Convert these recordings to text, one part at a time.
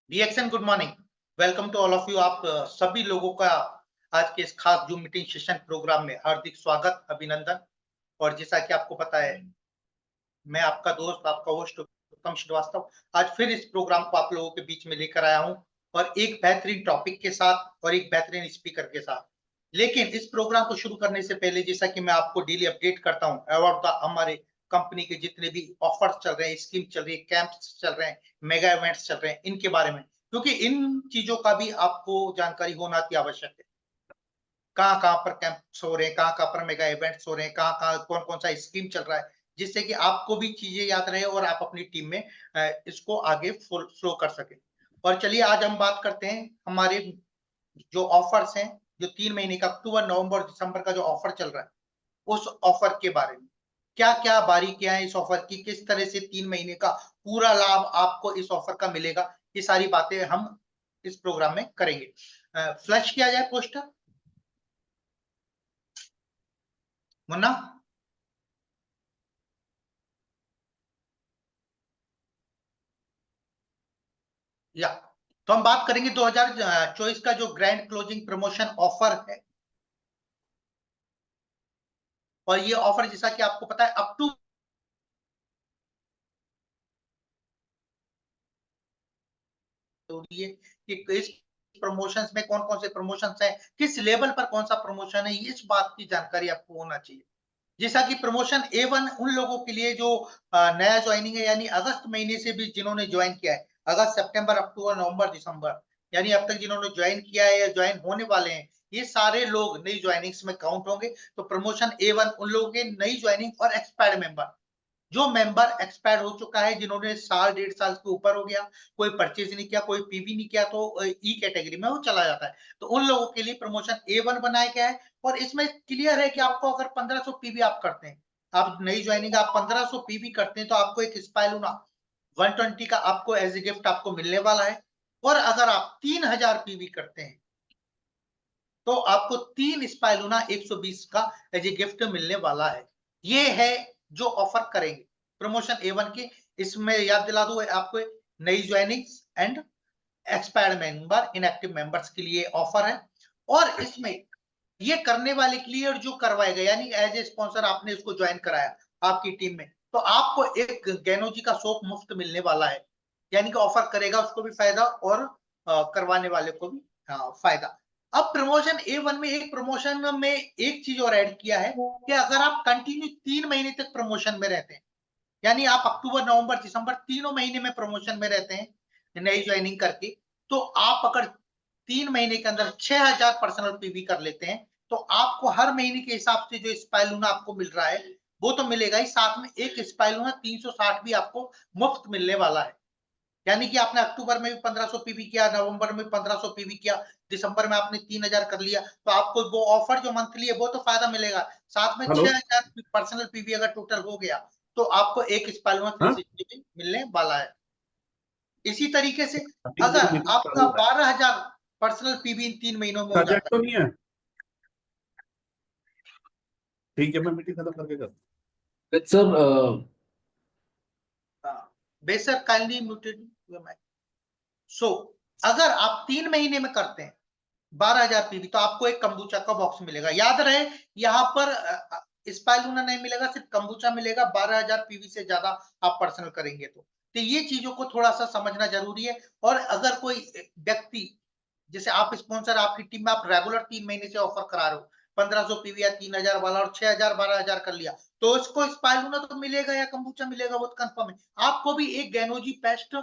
Reaction good morning, welcome to all of you. आप सभी लोगों का आज के इस खास जूम मीटिंग सेशन प्रोग्राम में हार्दिक स्वागत, अभिनंदन। और जैसा कि आपको पता है, मैं आपका दोस्त, आपका होस्ट उत्तम श्रीवास्तव आज फिर इस प्रोग्राम को आप लोगों के बीच में लेकर आया हूं, और एक बेहतरीन टॉपिक के साथ और एक बेहतरीन स्पीकर के साथ। लेकिन इस प्रोग्राम को शुरू करने से पहले, जैसा कि मैं आपको डेली अपडेट करता हूं अबाउट द हमारे कंपनी के जितने भी ऑफर्स चल रहे हैं, स्कीम चल रही है, कैंप्स चल रहे हैं, मेगा इवेंट्स चल रहे हैं, इनके बारे में, क्योंकि इन चीजों का भी आपको जानकारी होना अति आवश्यक है। कहाँ-कहाँ पर कैंप्स हो रहे हैं, कहाँ-कहाँ पर मेगा इवेंट्स हो रहे हैं, कहाँ-कहाँ कौन-कौन सा स्कीम चल रहा है, जिससे कि आपको भी चीजें याद रहे और आप अपनी टीम में इसको आगे फ्लो कर सकें। और चलिए आज हम बात करते हैं हमारे जो ऑफर्स हैं, जो 3 महीने का अक्टूबर, नवंबर, दिसंबर का जो ऑफर चल रहा है, उस ऑफर के बारे में। क्या-क्या बारीकियां हैं इस ऑफर की, किस तरह से 3 महीने का पूरा लाभ आपको इस ऑफर का मिलेगा, ये सारी बातें हम इस प्रोग्राम में करेंगे। फ्लैश किया जाए पोस्टर, मुन्ना। या तो हम बात करेंगे 2024 का जो ग्रैंड क्लोजिंग प्रमोशन ऑफर है। और ये ऑफर जैसा कि आपको पता है अक्टूबर जरूरी है कि इस प्रमोशंस में कौन कौन से प्रमोशंस हैं, किस लेवल पर कौन सा प्रमोशन है, इस बात की जानकारी आपको होना चाहिए। जैसा कि प्रमोशन A1 उन लोगों के लिए जो नया ज्वाइनिंग है, यानी अगस्त महीने से भी जिन्होंने ज्वाइन किया है, अगस्त, सितंबर, अक्टूबर, नवंबर, दिसंबर, यानी अब तक जिन्होंने ज्वाइन किया है या ज्वाइन होने वाले हैं, ये सारे लोग नई ज्वाइनिंग्स में काउंट होंगे। तो प्रमोशन A1 उन लोगों के नई ज्वाइनिंग और एक्सपायर्ड मेंबर, जो मेंबर एक्सपायर हो चुका है, जिन्होंने साल, 1.5 साल के ऊपर हो गया, कोई परचेज नहीं किया, कोई पीवी नहीं किया, तो ई कैटेगरी में वो चला जाता है। तो उन लोगों के लिए प्रमोशन A1 बनाया गया है। और इसमें क्लियर है कि आपको अगर 1500 पीवी आप करते हैं, आप नई ज्वाइनिंग आप 1500 पीवी करते हैं, तो आपको एक स्पाइलूना 120 का आपको एज ए गिफ्ट आपको मिलने वाला है। और अगर आप 3000 पीवी करते हैं, तो आपको 3 स्पाइलूना 120 का एज ए गिफ्ट मिलने वाला है। ये है जो ऑफर करेंगे प्रमोशन A1 के। इसमें याद दिला दूं आपको, नई joinings and expired member, inactive members के लिए ऑफर है। और इसमें ये करने वाले के लिए और जो करवाएगा, यानी एज ए स्पॉन्सर आपने इसको ज्वाइन कराया आपकी टीम में, तो आपको एक गैनो जी का सोप मुफ्त मिलने वाला है। यानी कि ऑफर करेगा उसको भी फायदा और करवाने वाले को भी फायदा। अब प्रमोशन A1 में एक प्रमोशन में एक चीज और ऐड किया है कि अगर आप कंटिन्यू 3 महीने तक प्रमोशन में रहते हैं, यानी आप अक्टूबर, नवंबर, दिसंबर तीनों महीने में प्रमोशन में रहते हैं नई ज्वाइनिंग करके, तो आप अगर 3 महीने के अंदर 6000 पर्सनल पीवी कर लेते हैं, तो आपको हर महीने के हिसाब से जो स्पाइलूना आपको मिल रहा है वो तो मिलेगा ही, साथ में एक स्पाइलूना 360 भी आपको मुफ्त मिलने वाला है। यानी कि आपने अक्टूबर में भी 1500 पीवी किया, नवंबर में 1500 पीवी किया, दिसंबर में आपने 3000 कर लिया, तो आपको वो ऑफर जो मंथली है वो तो फायदा मिलेगा, साथ में हेलो। 6000 पर्सनल पीवी अगर टोटल हो गया, तो आपको एक स्पाइलूना हाँ, 360 भी मिलने वाला है। इसी तरीके से अभी अगर मेरी मीटिंग आपका चालू है। 12000 पर्सनल पीवी इन 3 महीनों में हो अर्जेंट जाता तो नहीं है? ठीक है, मैं मीटिंग खत्म करके करता हूँ। सर, है, बेशक काइंडली म्यूटेड सो अगर आप 3 महीने में करते हैं 12000 पीवी, तो आपको एक कंबूचा का बॉक्स मिलेगा। याद रहे, यहाँ पर स्पाइलूना नहीं मिलेगा, सिर्फ कंबूचा मिलेगा 12000 पीवी से ज्यादा आप पर्सनल करेंगे तो ये चीजों को थोड़ा सा समझना जरूरी है। और अगर कोई व्यक्ति, जैसे आप स्पॉन्सर, आपकी टीम में आप रेगुलर 3 महीने से ऑफर करा रहे हो, 1500 पीवी या 3000 वाला, और 6000 12000 कर लिया, तो इसको स्पाइलूना तो मिलेगा या कंबूचा मिलेगा, वो तो कंफर्म है। आपको भी एक गैनोजी पेस्ट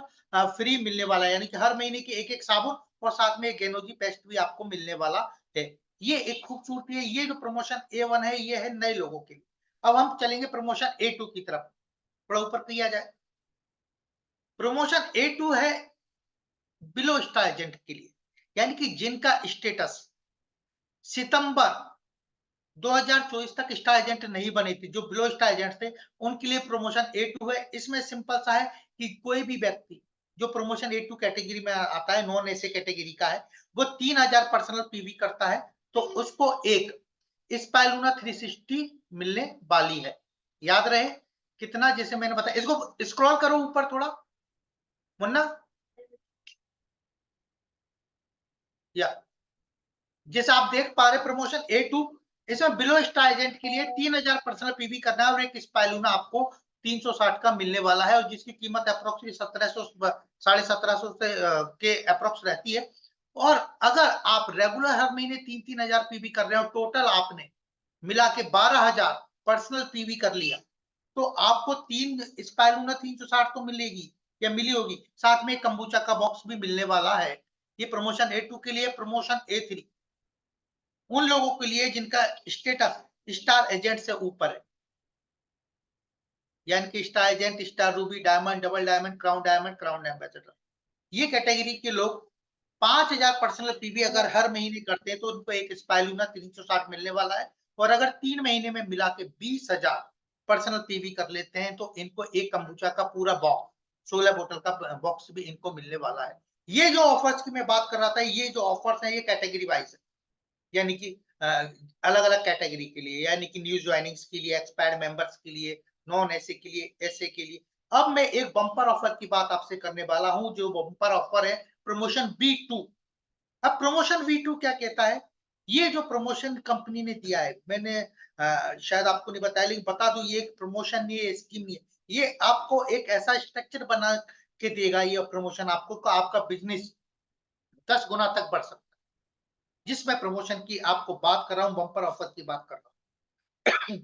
फ्री मिलने वाला है, यानी कि हर महीने की एक एक साबुन और साथ में एक गैनोजी पेस्ट भी आपको मिलने वाला है। ये एक खूबसूरती है। ये जो प्रमोशन A1 है, ये है नए लोगों के लिए। अब हम चलेंगे प्रमोशन A2 की तरफ, थोड़ा ऊपर किया जाए। प्रमोशन A2 है बिलो स्टार एजेंट के लिए, यानी कि जिनका स्टेटस सितंबर 2024 तक स्टार एजेंट नहीं बने थे, जो बिलो स्टार एजेंट थे, उनके लिए प्रमोशन A2 है। इसमें सिंपल सा है कि कोई भी व्यक्ति जो प्रमोशन A2 कैटेगरी में आता है, नॉन एसए कैटेगरी का है, वो 3000 पर्सनल पीवी करता है, तो उसको एक स्पाइलूना 360 मिलने वाली है। याद रहे कितना, जैसे मैंने बताया, इसको स्क्रॉल करो ऊपर थोड़ा, मुन्ना। या जैसे आप देख पा रहे प्रमोशन A2, इसमें बिलो स्टार एजेंट के लिए 3000 पर्सनल पीवी करना है और एक स्पाइलूना आपको 360 का मिलने वाला है और जिसकी कीमत अप्रोक्सीमेटली 1700 1750 से के अप्रोक्स रहती है। और अगर आप रेगुलर हर महीने 3-3 हजार पीवी कर रहे हो, टोटल आपने मिला के 12,000 पर्सनल पीवी कर लिया, तो आपको 3 स्पाइलूना 360 तो मिलेगी या मिली होगी, साथ में कंबूचा का बॉक्स भी मिलने वाला है। ये प्रमोशन A2 के लिए। प्रमोशन A3 उन लोगों के लिए जिनका स्टेटस स्टार एजेंट से ऊपर है, यानी कि star agent, star Ruby, diamond, double diamond, crown ambassador. ये कैटेगरी के लोग 5,000 पर्सनल पीवी अगर हर महीने करते हैं तो उनको एक स्पाइलूना 360 मिलने वाला है और अगर 3 महीने में मिला के 20,000 पर्सनल पीवी कर लेते हैं तो इनको एक कंबूचा का पूरा बॉक्स 16 बोतल का बॉक्स भी इनको मिलने वाला है। ये जो ऑफर्स की मैं बात कर रहा था, ये जो ऑफर्स हैं ये कैटेगरी वाइज है, यानी कि अलग अलग कैटेगरी के लिए, यानी कि न्यू ज्वाइनिंग्स के लिए, एक्सपायर्ड मेंबर्स के लिए, नॉन एसए के लिए, एसए के लिए। अब मैं एक बम्पर ऑफर की बात आपसे करने वाला हूं, जो बम्पर ऑफर है प्रमोशन B2। अब प्रमोशन B2 क्या कहता है? ये जो प्रमोशन कंपनी ने दिया है, मैंने शायद आपको नहीं बताया लेकिन बता दूं, ये एक प्रमोशन नहीं है, स्कीम नहीं है। ये आपको एक ऐसा स्ट्रक्चर बना के देगा ये प्रमोशन आपको, आपका बिजनेस 10 गुना तक बढ़ सकता है। जिसमें प्रमोशन की आपको बात कर रहा हूं, बम्पर ऑफर की बात कर रहा हूं।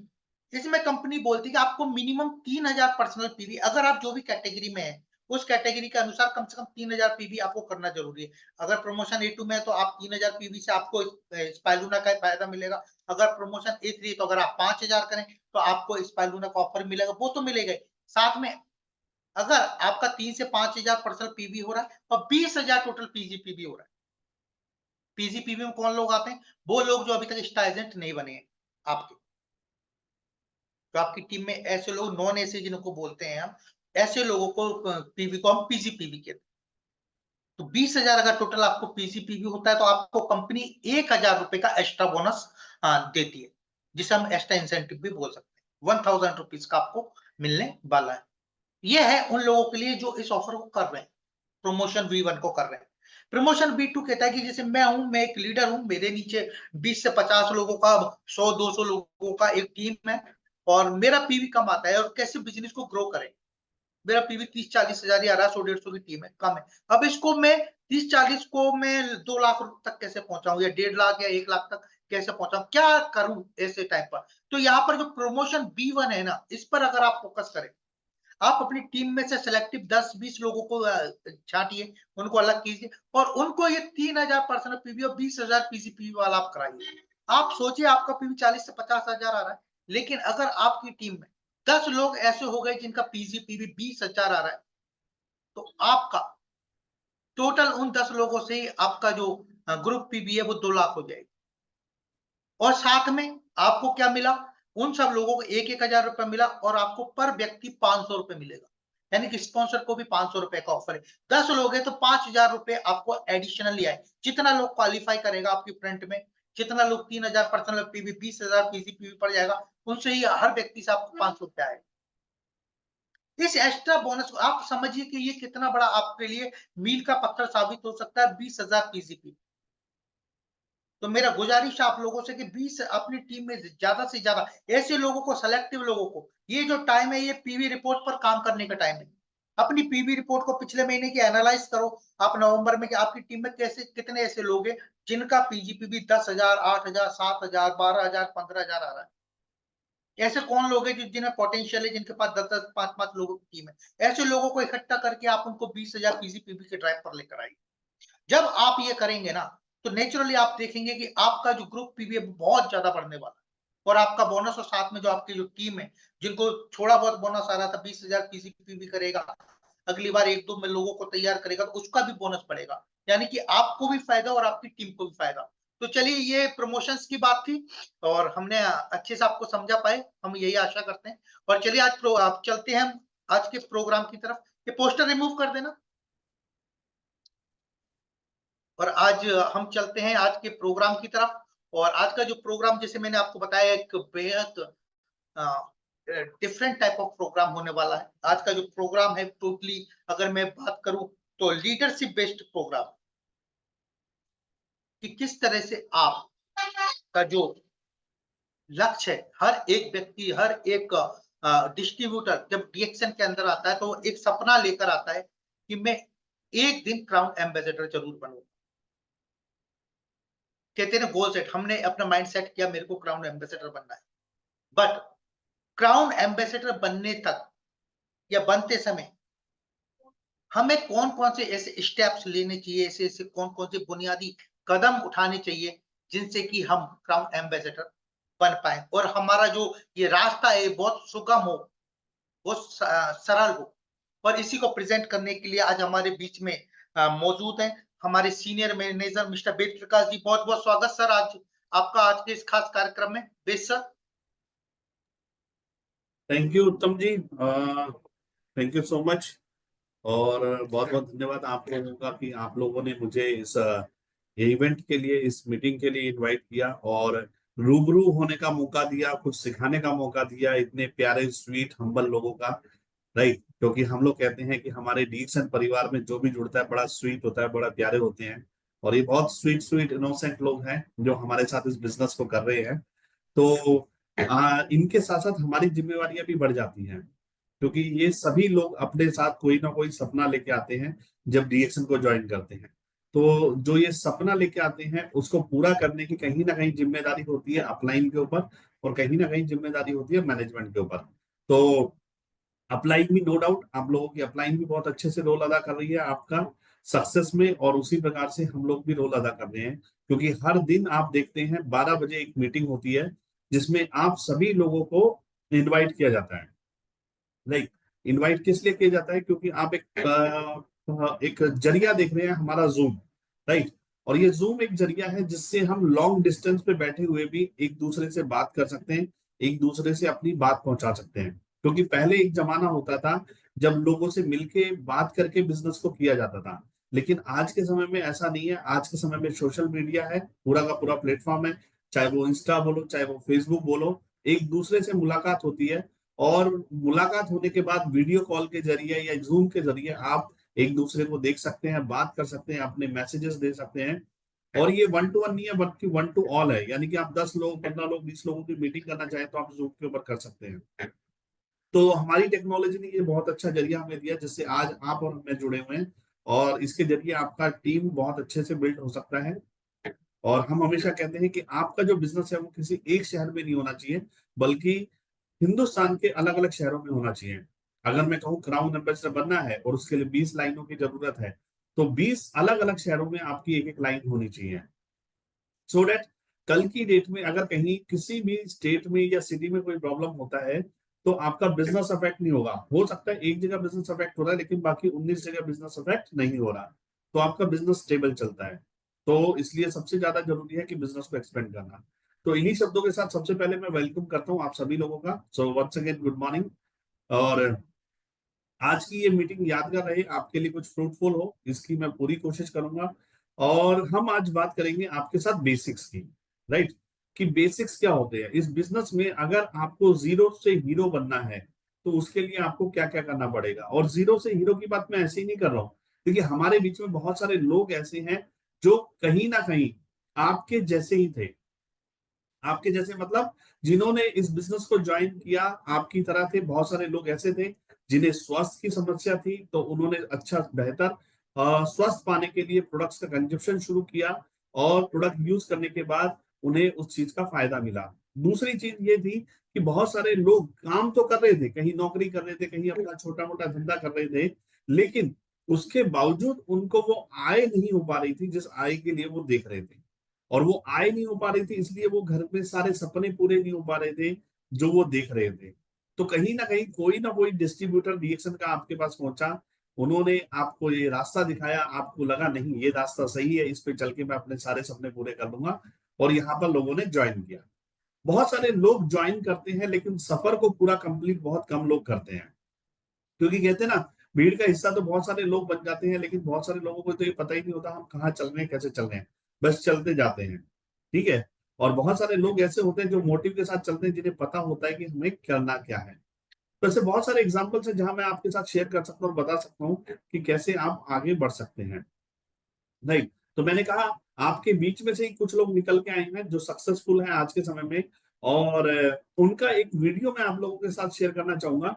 इसमें कंपनी बोलती है कि आपको मिनिमम 3000 पर्सनल पीवी, अगर आप जो भी कैटेगरी में है उस कैटेगरी के अनुसार कम से कम 3000 पीवी आपको करना जरूरी है। अगर प्रमोशन A2 में है तो आप 3000 पीवी से आपको स्पाइलूना का फायदा मिलेगा। अगर प्रमोशन A3 है तो अगर आप 5000 करें तो आपको स्पाइलूना का ऑफर मिलेगा, वो तो मिलेगा। साथ में अगर आपका 3 से 5000 पर्सनल पीवी हो रहा है और 20,000 टोटल पीजीपीवी हो रहा है। पीजीपीवी में कौन लोग आते हैं? वो लोग जो अभी तक स्टार एजेंट नहीं बने हैं आपके, तो आपकी टीम में ऐसे लोग, नॉन एसे जिनको बोलते हैं हम, ऐसे लोगों को पीवी को हम पीजीपीवी कहते हैं। तो 20,000 अगर टोटल आपको पीजीपीवी होता है तो आपको कंपनी 1,000 रुपए का एक्स्ट्रा बोनस देती है, जिसे हम एक्स्ट्रा इंसेंटिव भी बोल सकते हैं। 1,000 रुपीज का आपको मिलने वाला है। ये है उन लोगों के लिए जो इस ऑफर को कर रहे हैं, प्रमोशन V1 को कर रहे हैं। प्रमोशन B2 कहता है कि जैसे मैं हूं, मैं एक लीडर हूं, मेरे नीचे 20 से 50 लोगों का, 100-200 लोगों का एक टीम है और मेरा पीवी कम आता है और कैसे बिजनेस को ग्रो करें। मेरा पीवी 30-40 हजार या 100-150 की टीम है, कम है। अब इसको मैं 30-40 को मैं 2 लाख तक कैसे पहुंचाऊं या 1.5 लाख या 1 लाख तक कैसे पहुंचाऊं, क्या करूं ऐसे टाइम पर? तो यहाँ पर जो प्रमोशन B1 है ना, इस पर अगर आप फोकस करें, आप अपनी टीम में से सिलेक्टिव 10-20 लोगों को छांटिए, उनको अलग कीजिए और उनको ये 3000 पर्सनल पीवी और 20,000 पीजीपीवी वाला आप कराइए। आप सोचिए आपका पीवी 40 से 50 हजार आ रहा है, लेकिन अगर आपकी टीम में 10 लोग ऐसे हो गए जिनका पीजीपीवी 20,000 आ रहा है, तो आपका टोटल उन 10 लोगों से ही आपका जो ग्रुप पीवी है वो 2 लाख हो जाएगी। और साथ में आपको क्या मिला? उन सब लोगों को 1-1 हजार रुपए मिला और आपको पर व्यक्ति 500 रुपए मिलेगा, यानी कि स्पॉन्सर को भी 500 रुपए का ऑफर है। 10 लोग हैं तो 5,000 रुपए आपको एडिशनली आए। जितना लोग क्वालिफाई करेगा आपकी फ्रंट में, जितना लोग 3,000 पर्सनल पीवी, 20,000 पीजीपीवी पड़ जाएगा, उनसे ही हर व्यक्ति से आपको 500 रुपए आएगा। इस एक्स्ट्रा बोनस को आप समझिए कि ये कितना बड़ा आपके लिए मील का पत्थर साबित हो सकता है। 20,000 पीजीपी। तो मेरा गुजारिश आप लोगों से कि 20 अपनी टीम में ज्यादा से ज्यादा ऐसे लोगों को, सिलेक्टिव लोगों को, ये जो टाइम है ये पीवी रिपोर्ट पर काम करने का टाइम है। अपनी पीवी रिपोर्ट को पिछले महीने की एनालाइज करो आप नवंबर में कि आपकी टीम में कैसे कितने ऐसे लोग हैं जिनका पीजीपीवी 10,000, 8,000, 7,000, 12,000, 15,000 आ रहा है। ऐसे कौन लोग हैं जिन्हें पोटेंशियल है, जिनके पास 10-10, 5-5 लोगों की टीम है। ऐसे लोगों को इकट्ठा करके आप उनको 20,000 पीजीपीवी के ड्राइव पर लेकर आइए। जब आप ये करेंगे ना, तो नेचुरली आप देखेंगे कि आपका जो ग्रुप पीवी है बहुत ज्यादा बढ़ने वाला है और आपका बोनस और साथ में जो आपकी जो टीम है, जिनको थोड़ा बहुत बोनस आ रहा था, 20,000 पीसीपीवी करेगा, अगली बार 1-2 में लोगों को तैयार करेगा तो उसका भी बोनस बढ़ेगा, यानी कि आपको भी फायदा और आपकी टीम को भी फायदा। तो चलिए, ये प्रमोशंस की बात थी और हमने अच्छे से आपको समझा पाए, हम यही आशा करते हैं। और चलिए आज आप चलते हैं हम आज के प्रोग्राम की तरफ। ये पोस्टर रिमूव कर देना। और आज हम चलते हैं आज के प्रोग्राम की तरफ। और आज का जो प्रोग्राम, जैसे मैंने आपको बताया, एक बेहद डिफरेंट टाइप ऑफ प्रोग्राम होने वाला है। आज का जो प्रोग्राम है टोटली, अगर मैं बात करूं तो लीडरशिप बेस्ड प्रोग्राम। कि किस तरह से आप का जो लक्ष्य है, हर एक व्यक्ति, हर एक डिस्ट्रीब्यूटर जब डीएक्शन के अंदर आता है, तो वो एक सपना लेकर आता है कि मैं एक दिन क्राउन एम्बेसडर ज़रूर बनूँगा। कहते हैं ना गोल सेट, हमने अपना माइंड सेट किया मेरे को क्राउन एम्बेसडर बनना है। बट क्राउन एम्बेसडर बनने तक या बनते समय हमें कौन-कौन से ऐसे स्टेप्स लेने चाहिए, ऐसे-ऐसे कौन-कौन से बुनियादी कदम उठाने चाहिए, जिनसे कि हम क्राउन एम्बेसडर बन पाएँ और हमारा जो ये रास्ता है, ये बहुत सुगम हो, बहुत सरल हो। और इसी को प्रेज़ेंट करने के लिए आज हमारे बीच में मौजूद हैं, हमारे senior manager mister Ved Prakash ji. बहुत-बहुत स्वागत सर आज आपका आज के इस खास कार्यक्रम में। वेद सर। थैंक यू उत्तम जी, थैंक यू सो मच। और बहुत बहुत धन्यवाद आप लोगों का कि आप लोगों ने मुझे इस इवेंट के लिए, इस मीटिंग के लिए इनवाइट किया और रूबरू होने का मौका दिया, कुछ सिखाने का मौका दिया इतने प्यारे स्वीट हम्बल लोगों का। राइट, क्योंकि हम लोग कहते हैं कि हमारे डीएक्सन परिवार में जो भी जुड़ता है बड़ा स्वीट होता है, बड़ा प्यारे होते हैं। और ये बहुत स्वीट स्वीट इनोसेंट लोग हैं जो हमारे साथ इस बिजनेस को कर रहे हैं। तो इनके साथ साथ हमारी जिम्मेवारियां भी बढ़ जाती हैं, क्योंकि ये सभी लोग अपने साथ कोई ना कोई सपना लेके आते हैं जब डीएक्सन को ज्वाइन करते हैं। तो जो ये सपना लेके आते हैं उसको पूरा करने की कहीं ना कहीं जिम्मेदारी होती है अपलाइन के ऊपर, और कहीं ना कहीं जिम्मेदारी होती है मैनेजमेंट के ऊपर। तो अपलाइन भी नो डाउट, आप लोगों की अपलाइन भी बहुत अच्छे से रोल अदा कर रही है आपका सक्सेस में, और उसी प्रकार से हम लोग भी रोल अदा कर रहे हैं। क्योंकि हर दिन आप देखते हैं 12 बजे एक मीटिंग होती है जिसमें आप सभी लोगों को इनवाइट किया जाता है। लाइक, इनवाइट किस लिए किया जाता है? क्योंकि आप एक जरिया देख रहे हैं, हमारा जूम। राइट, और ये जूम एक जरिया है जिससे हम लॉन्ग डिस्टेंस पे बैठे हुए भी एक दूसरे से बात कर सकते हैं, एक दूसरे से अपनी बात पहुंचा सकते हैं। क्योंकि पहले एक जमाना होता था जब लोगों से मिलके बात करके बिजनेस को किया जाता था, लेकिन आज के समय में ऐसा नहीं है। आज के समय में सोशल मीडिया है, पूरा का पूरा प्लेटफॉर्म है, चाहे वो इंस्टा बोलो, चाहे वो फेसबुक बोलो, एक दूसरे से मुलाकात होती है। और मुलाकात होने के बाद वीडियो कॉल के जरिए या जूम के जरिए आप एक दूसरे को देख सकते हैं, बात कर सकते हैं, अपने मैसेजेस दे सकते हैं। और ये 1 to 1 नहीं है बल्कि 1 to all है, यानी कि आप 10 लोग, 15 लोग, 20 लोगों की मीटिंग करना चाहें तो आप जूम के ऊपर कर सकते हैं। तो हमारी टेक्नोलॉजी ने ये बहुत अच्छा जरिया हमें दिया जिससे आज आप और मैं जुड़े हुए हैं, और इसके जरिए आपका टीम बहुत अच्छे से बिल्ड हो सकता है। और हम हमेशा कहते हैं कि आपका जो बिजनेस है वो किसी एक शहर में नहीं होना चाहिए, बल्कि हिंदुस्तान के अलग अलग शहरों में होना चाहिए। अगर मैं कहूँ क्राउन एम्बेसडर बनना है और उसके लिए 20 लाइनों की जरूरत है, तो 20 अलग अलग शहरों में आपकी एक एक लाइन होनी चाहिए, सो डेट कल की डेट में अगर कहीं किसी भी स्टेट में या सिटी में कोई प्रॉब्लम होता है तो आपका बिजनेस अफेक्ट नहीं होगा। हो सकता है एक जगह बिजनेस अफेक्ट हो रहा है लेकिन बाकी 19 जगह बिजनेस अफेक्ट नहीं हो रहा, तो आपका बिजनेस स्टेबल चलता है। तो इसलिए सबसे ज्यादा जरूरी है कि बिजनेस को एक्सपेंड करना। तो इन्हीं शब्दों के साथ सबसे पहले मैं वेलकम करता हूँ आप सभी लोगों का। So once again good morning. और आज की ये मीटिंग यादगार रहे, आपके लिए कुछ फ्रूटफुल हो, इसकी मैं पूरी कोशिश करूंगा। और हम आज बात करेंगे आपके साथ बेसिक्स की। राइट, कि बेसिक्स क्या होते हैं इस बिजनेस में। अगर आपको जीरो से हीरो बनना है तो उसके लिए आपको क्या क्या करना पड़ेगा। और जीरो से हीरो की बात मैं ऐसे ही नहीं कर रहा हूँ, क्योंकि हमारे बीच में बहुत सारे लोग ऐसे हैं जो कहीं ना कहीं आपके जैसे ही थे। आपके जैसे मतलब जिन्होंने इस बिजनेस को ज्वाइन किया आपकी तरह थे। बहुत सारे लोग ऐसे थे जिन्हें स्वास्थ्य की समस्या थी, तो उन्होंने अच्छा बेहतर स्वास्थ्य पाने के लिए प्रोडक्ट्स का कंजप्शन शुरू किया, और प्रोडक्ट यूज करने के बाद उन्हें उस चीज का फायदा मिला। दूसरी चीज ये थी कि बहुत सारे लोग काम तो कर रहे थे, कहीं नौकरी कर रहे थे, कहीं अपना छोटा मोटा धंधा कर रहे थे, लेकिन उसके बावजूद उनको वो आय नहीं हो पा रही थी जिस आय के लिए वो देख रहे थे। और वो आय नहीं हो पा रही थी इसलिए वो घर में सारे सपने पूरे नहीं हो पा रहे थे जो वो देख रहे थे। तो कहीं ना कोई डिस्ट्रीब्यूटर रिएक्शन का आपके पास पहुंचा, उन्होंने आपको ये रास्ता दिखाया, आपको लगा नहीं ये रास्ता सही है, इस पे चल के मैं अपने सारे सपने पूरे कर लूंगा, और यहाँ पर लोगों ने ज्वाइन किया। बहुत सारे लोग ज्वाइन करते हैं लेकिन सफर को पूरा कंप्लीट बहुत कम लोग करते हैं। क्योंकि कहते हैं ना, भीड़ का हिस्सा तो बहुत सारे लोग बन जाते हैं लेकिन बहुत सारे लोगों को तो ये पता ही नहीं होता हम कहाँ चल रहे हैं, कैसे चल रहे हैं, बस चलते जाते हैं। ठीक है। और बहुत सारे लोग ऐसे होते हैं जो मोटिव के साथ चलते हैं, जिन्हें पता होता है कि हमें करना क्या है। तो ऐसे बहुत सारे एग्जाम्पल्स हैं जहां मैं आपके साथ शेयर कर सकता हूँ और बता सकता हूँ कि कैसे आप आगे बढ़ सकते हैं। राइट, तो मैंने कहा आपके बीच में से ही कुछ लोग निकल के आए हैं जो सक्सेसफुल हैं आज के समय में, और उनका एक वीडियो मैं आप लोगों के साथ शेयर करना चाहूंगा,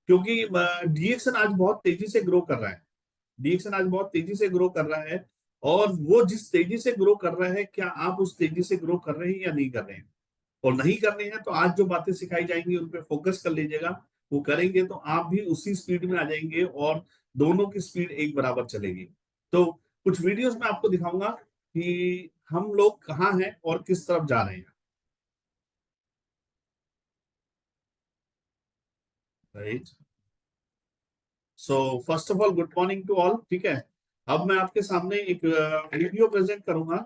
क्योंकि डीएक्सन आज बहुत तेजी से ग्रो कर रहा है। डीएक्सन आज बहुत तेजी से ग्रो कर रहा है, और वो जिस तेजी से ग्रो कर रहा है, क्या आप उस तेजी से ग्रो कर रहे हैं या नहीं कर रहे हैं? और नहीं करने हैं तो आज जो बातें सिखाई जाएंगी उन पे फोकस कर लीजिएगा। वो करेंगे तो आप भी उसी स्पीड में आ जाएंगे, और दोनों की स्पीड एक बराबर चलेगी। तो कुछ वीडियोस में आपको दिखाऊंगा कि हम लोग कहाँ हैं और किस तरफ जा रहे हैं। Right, so first of all good morning to all. ठीक है, अब मैं आपके सामने एक वीडियो प्रेजेंट करूंगा,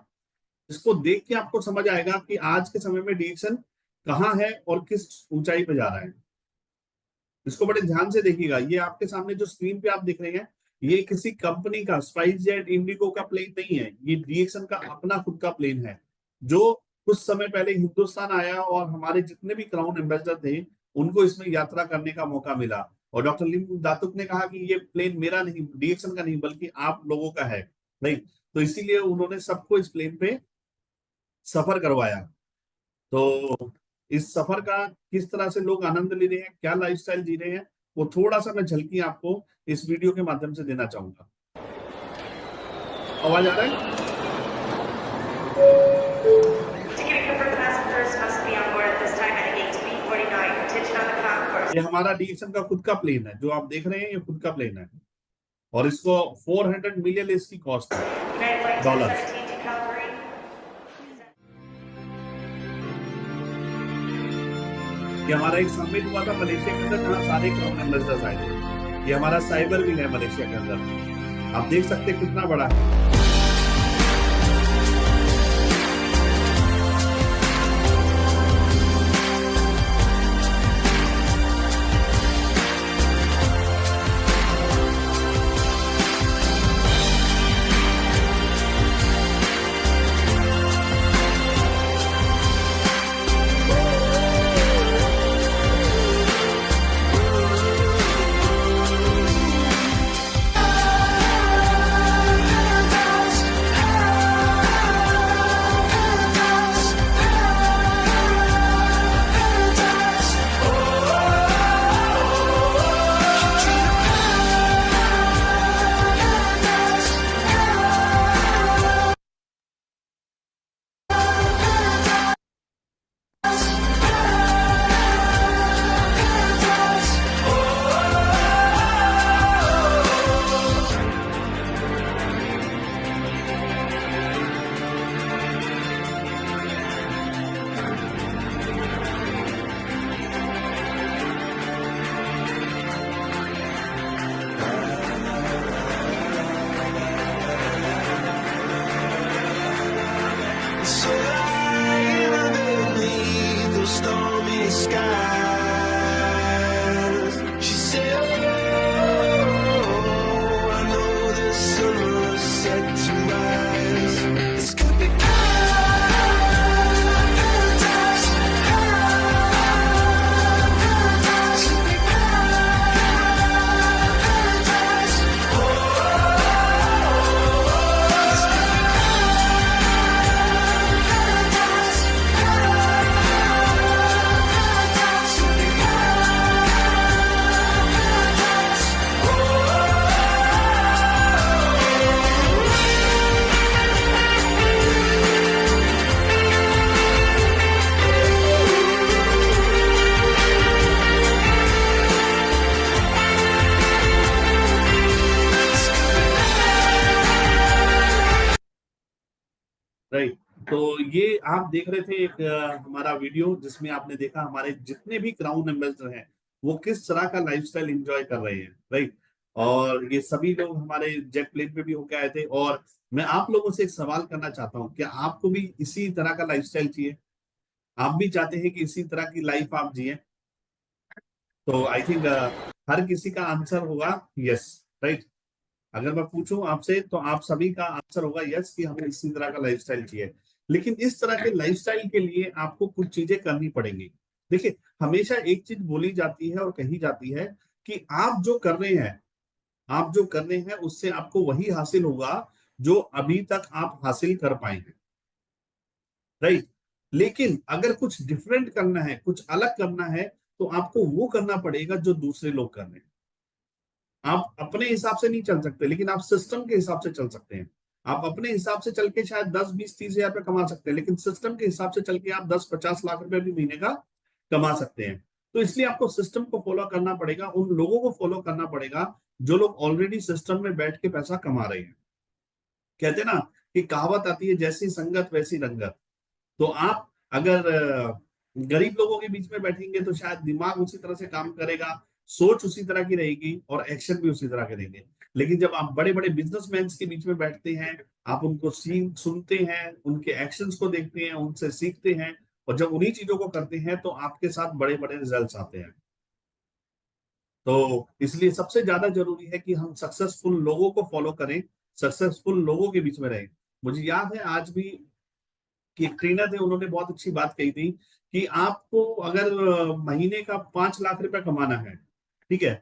इसको देख के आपको समझ आएगा कि आज के समय में डीएक्सन कहाँ है और किस ऊंचाई पे जा रहा है। इसको बड़े ध्यान से देखिएगा। ये आपके सामने जो स्क्रीन पे आप देख रहे हैं, ये किसी कंपनी का, स्पाइस जेट, इंडिगो का प्लेन नहीं है, ये डीएक्सन का अपना खुद का प्लेन है, जो कुछ समय पहले हिंदुस्तान आया और हमारे जितने भी क्राउन एम्बेसडर थे उनको इसमें यात्रा करने का मौका मिला। और डॉक्टर लिम दातुक ने कहा कि ये प्लेन मेरा नहीं, डीएक्सन का नहीं, बल्कि आप लोगों का है। नहीं, तो इसीलिए उन्होंने सबको इस प्लेन पे सफर करवाया। तो इस सफर का किस तरह से लोग आनंद ले रहे हैं, क्या लाइफस्टाइल जी रहे हैं, वो थोड़ा सा मैं झलकी आपको इस वीडियो के माध्यम से देना चाहूंगा। आवाज आ रहा है? ये हमारा डीएक्सन का खुद का प्लेन है, जो आप देख रहे हैं, ये खुद का प्लेन है, और इसको 400 मिलियन इसकी कॉस्ट है, डॉलर। ये हमारा एक समिट हुआ था मलेशिया के अंदर, जहाँ सारे क्राउन एम्बेसडर्स आए थे। ये हमारा साइबर विंग है मलेशिया के अंदर, आप देख सकते हैं कितना बड़ा है। राइट, तो ये आप देख रहे थे एक हमारा वीडियो, जिसमें आपने देखा हमारे जितने भी क्राउन एम्बेसडर हैं वो किस तरह का लाइफस्टाइल एंजॉय कर रहे हैं। राइट, और ये सभी लोग हमारे जेट प्लेन पे भी होके आए थे। और मैं आप लोगों से एक सवाल करना चाहता हूँ, क्या आपको भी इसी तरह का लाइफस्टाइल चाहिए? आप भी चाहते हैं कि इसी तरह की लाइफ आप जिए? तो आई थिंक हर किसी का आंसर होगा यस। राइट, अगर मैं पूछूं आपसे तो आप सभी का आंसर होगा यस, कि हमें इसी तरह का लाइफस्टाइल चाहिए। लेकिन इस तरह के लाइफस्टाइल के लिए आपको कुछ चीजें करनी पड़ेंगी। देखिए, हमेशा एक चीज बोली जाती है और कही जाती है कि आप जो कर रहे हैं, आप जो कर रहे हैं उससे आपको वही हासिल होगा जो अभी तक आप हासिल कर पाए हैं, राइट। लेकिन अगर कुछ डिफरेंट करना है, कुछ अलग करना है, तो आपको वो करना पड़ेगा जो दूसरे लोग कर रहे हैं। आप अपने हिसाब से नहीं चल सकते, लेकिन आप सिस्टम के हिसाब से चल सकते हैं। आप अपने हिसाब से चल के शायद 10, 20, 30 हजार रुपये कमा सकते हैं, लेकिन सिस्टम के हिसाब से चल के आप 10, 50 लाख रुपए भी महीने का कमा सकते हैं। तो इसलिए आपको सिस्टम को फॉलो करना पड़ेगा, उन लोगों को फॉलो करना पड़ेगा जो लोग ऑलरेडी सिस्टम में बैठ के पैसा कमा रहे हैं। कहते हैं ना कि कहावत आती है, जैसी संगत वैसी रंगत। तो आप अगर गरीब लोगों के बीच में बैठेंगे तो शायद दिमाग उसी तरह से काम करेगा, सोच उसी तरह की रहेगी और एक्शन भी उसी तरह के रहेंगे। लेकिन जब आप बड़े बड़े बिजनेसमैन के बीच में बैठते हैं, आप उनको सुनते हैं, उनके एक्शंस को देखते हैं, उनसे सीखते हैं, और जब उन्हीं चीजों को करते हैं तो आपके साथ बड़े बड़े रिजल्ट्स आते हैं। तो इसलिए सबसे ज्यादा जरूरी है कि हम सक्सेसफुल लोगों को फॉलो करें, सक्सेसफुल लोगों के बीच में रहें। मुझे याद है आज भी कि एक ट्रेनर थे, उन्होंने बहुत अच्छी बात कही थी कि आपको अगर महीने का 5 लाख रुपया कमाना है, ठीक है,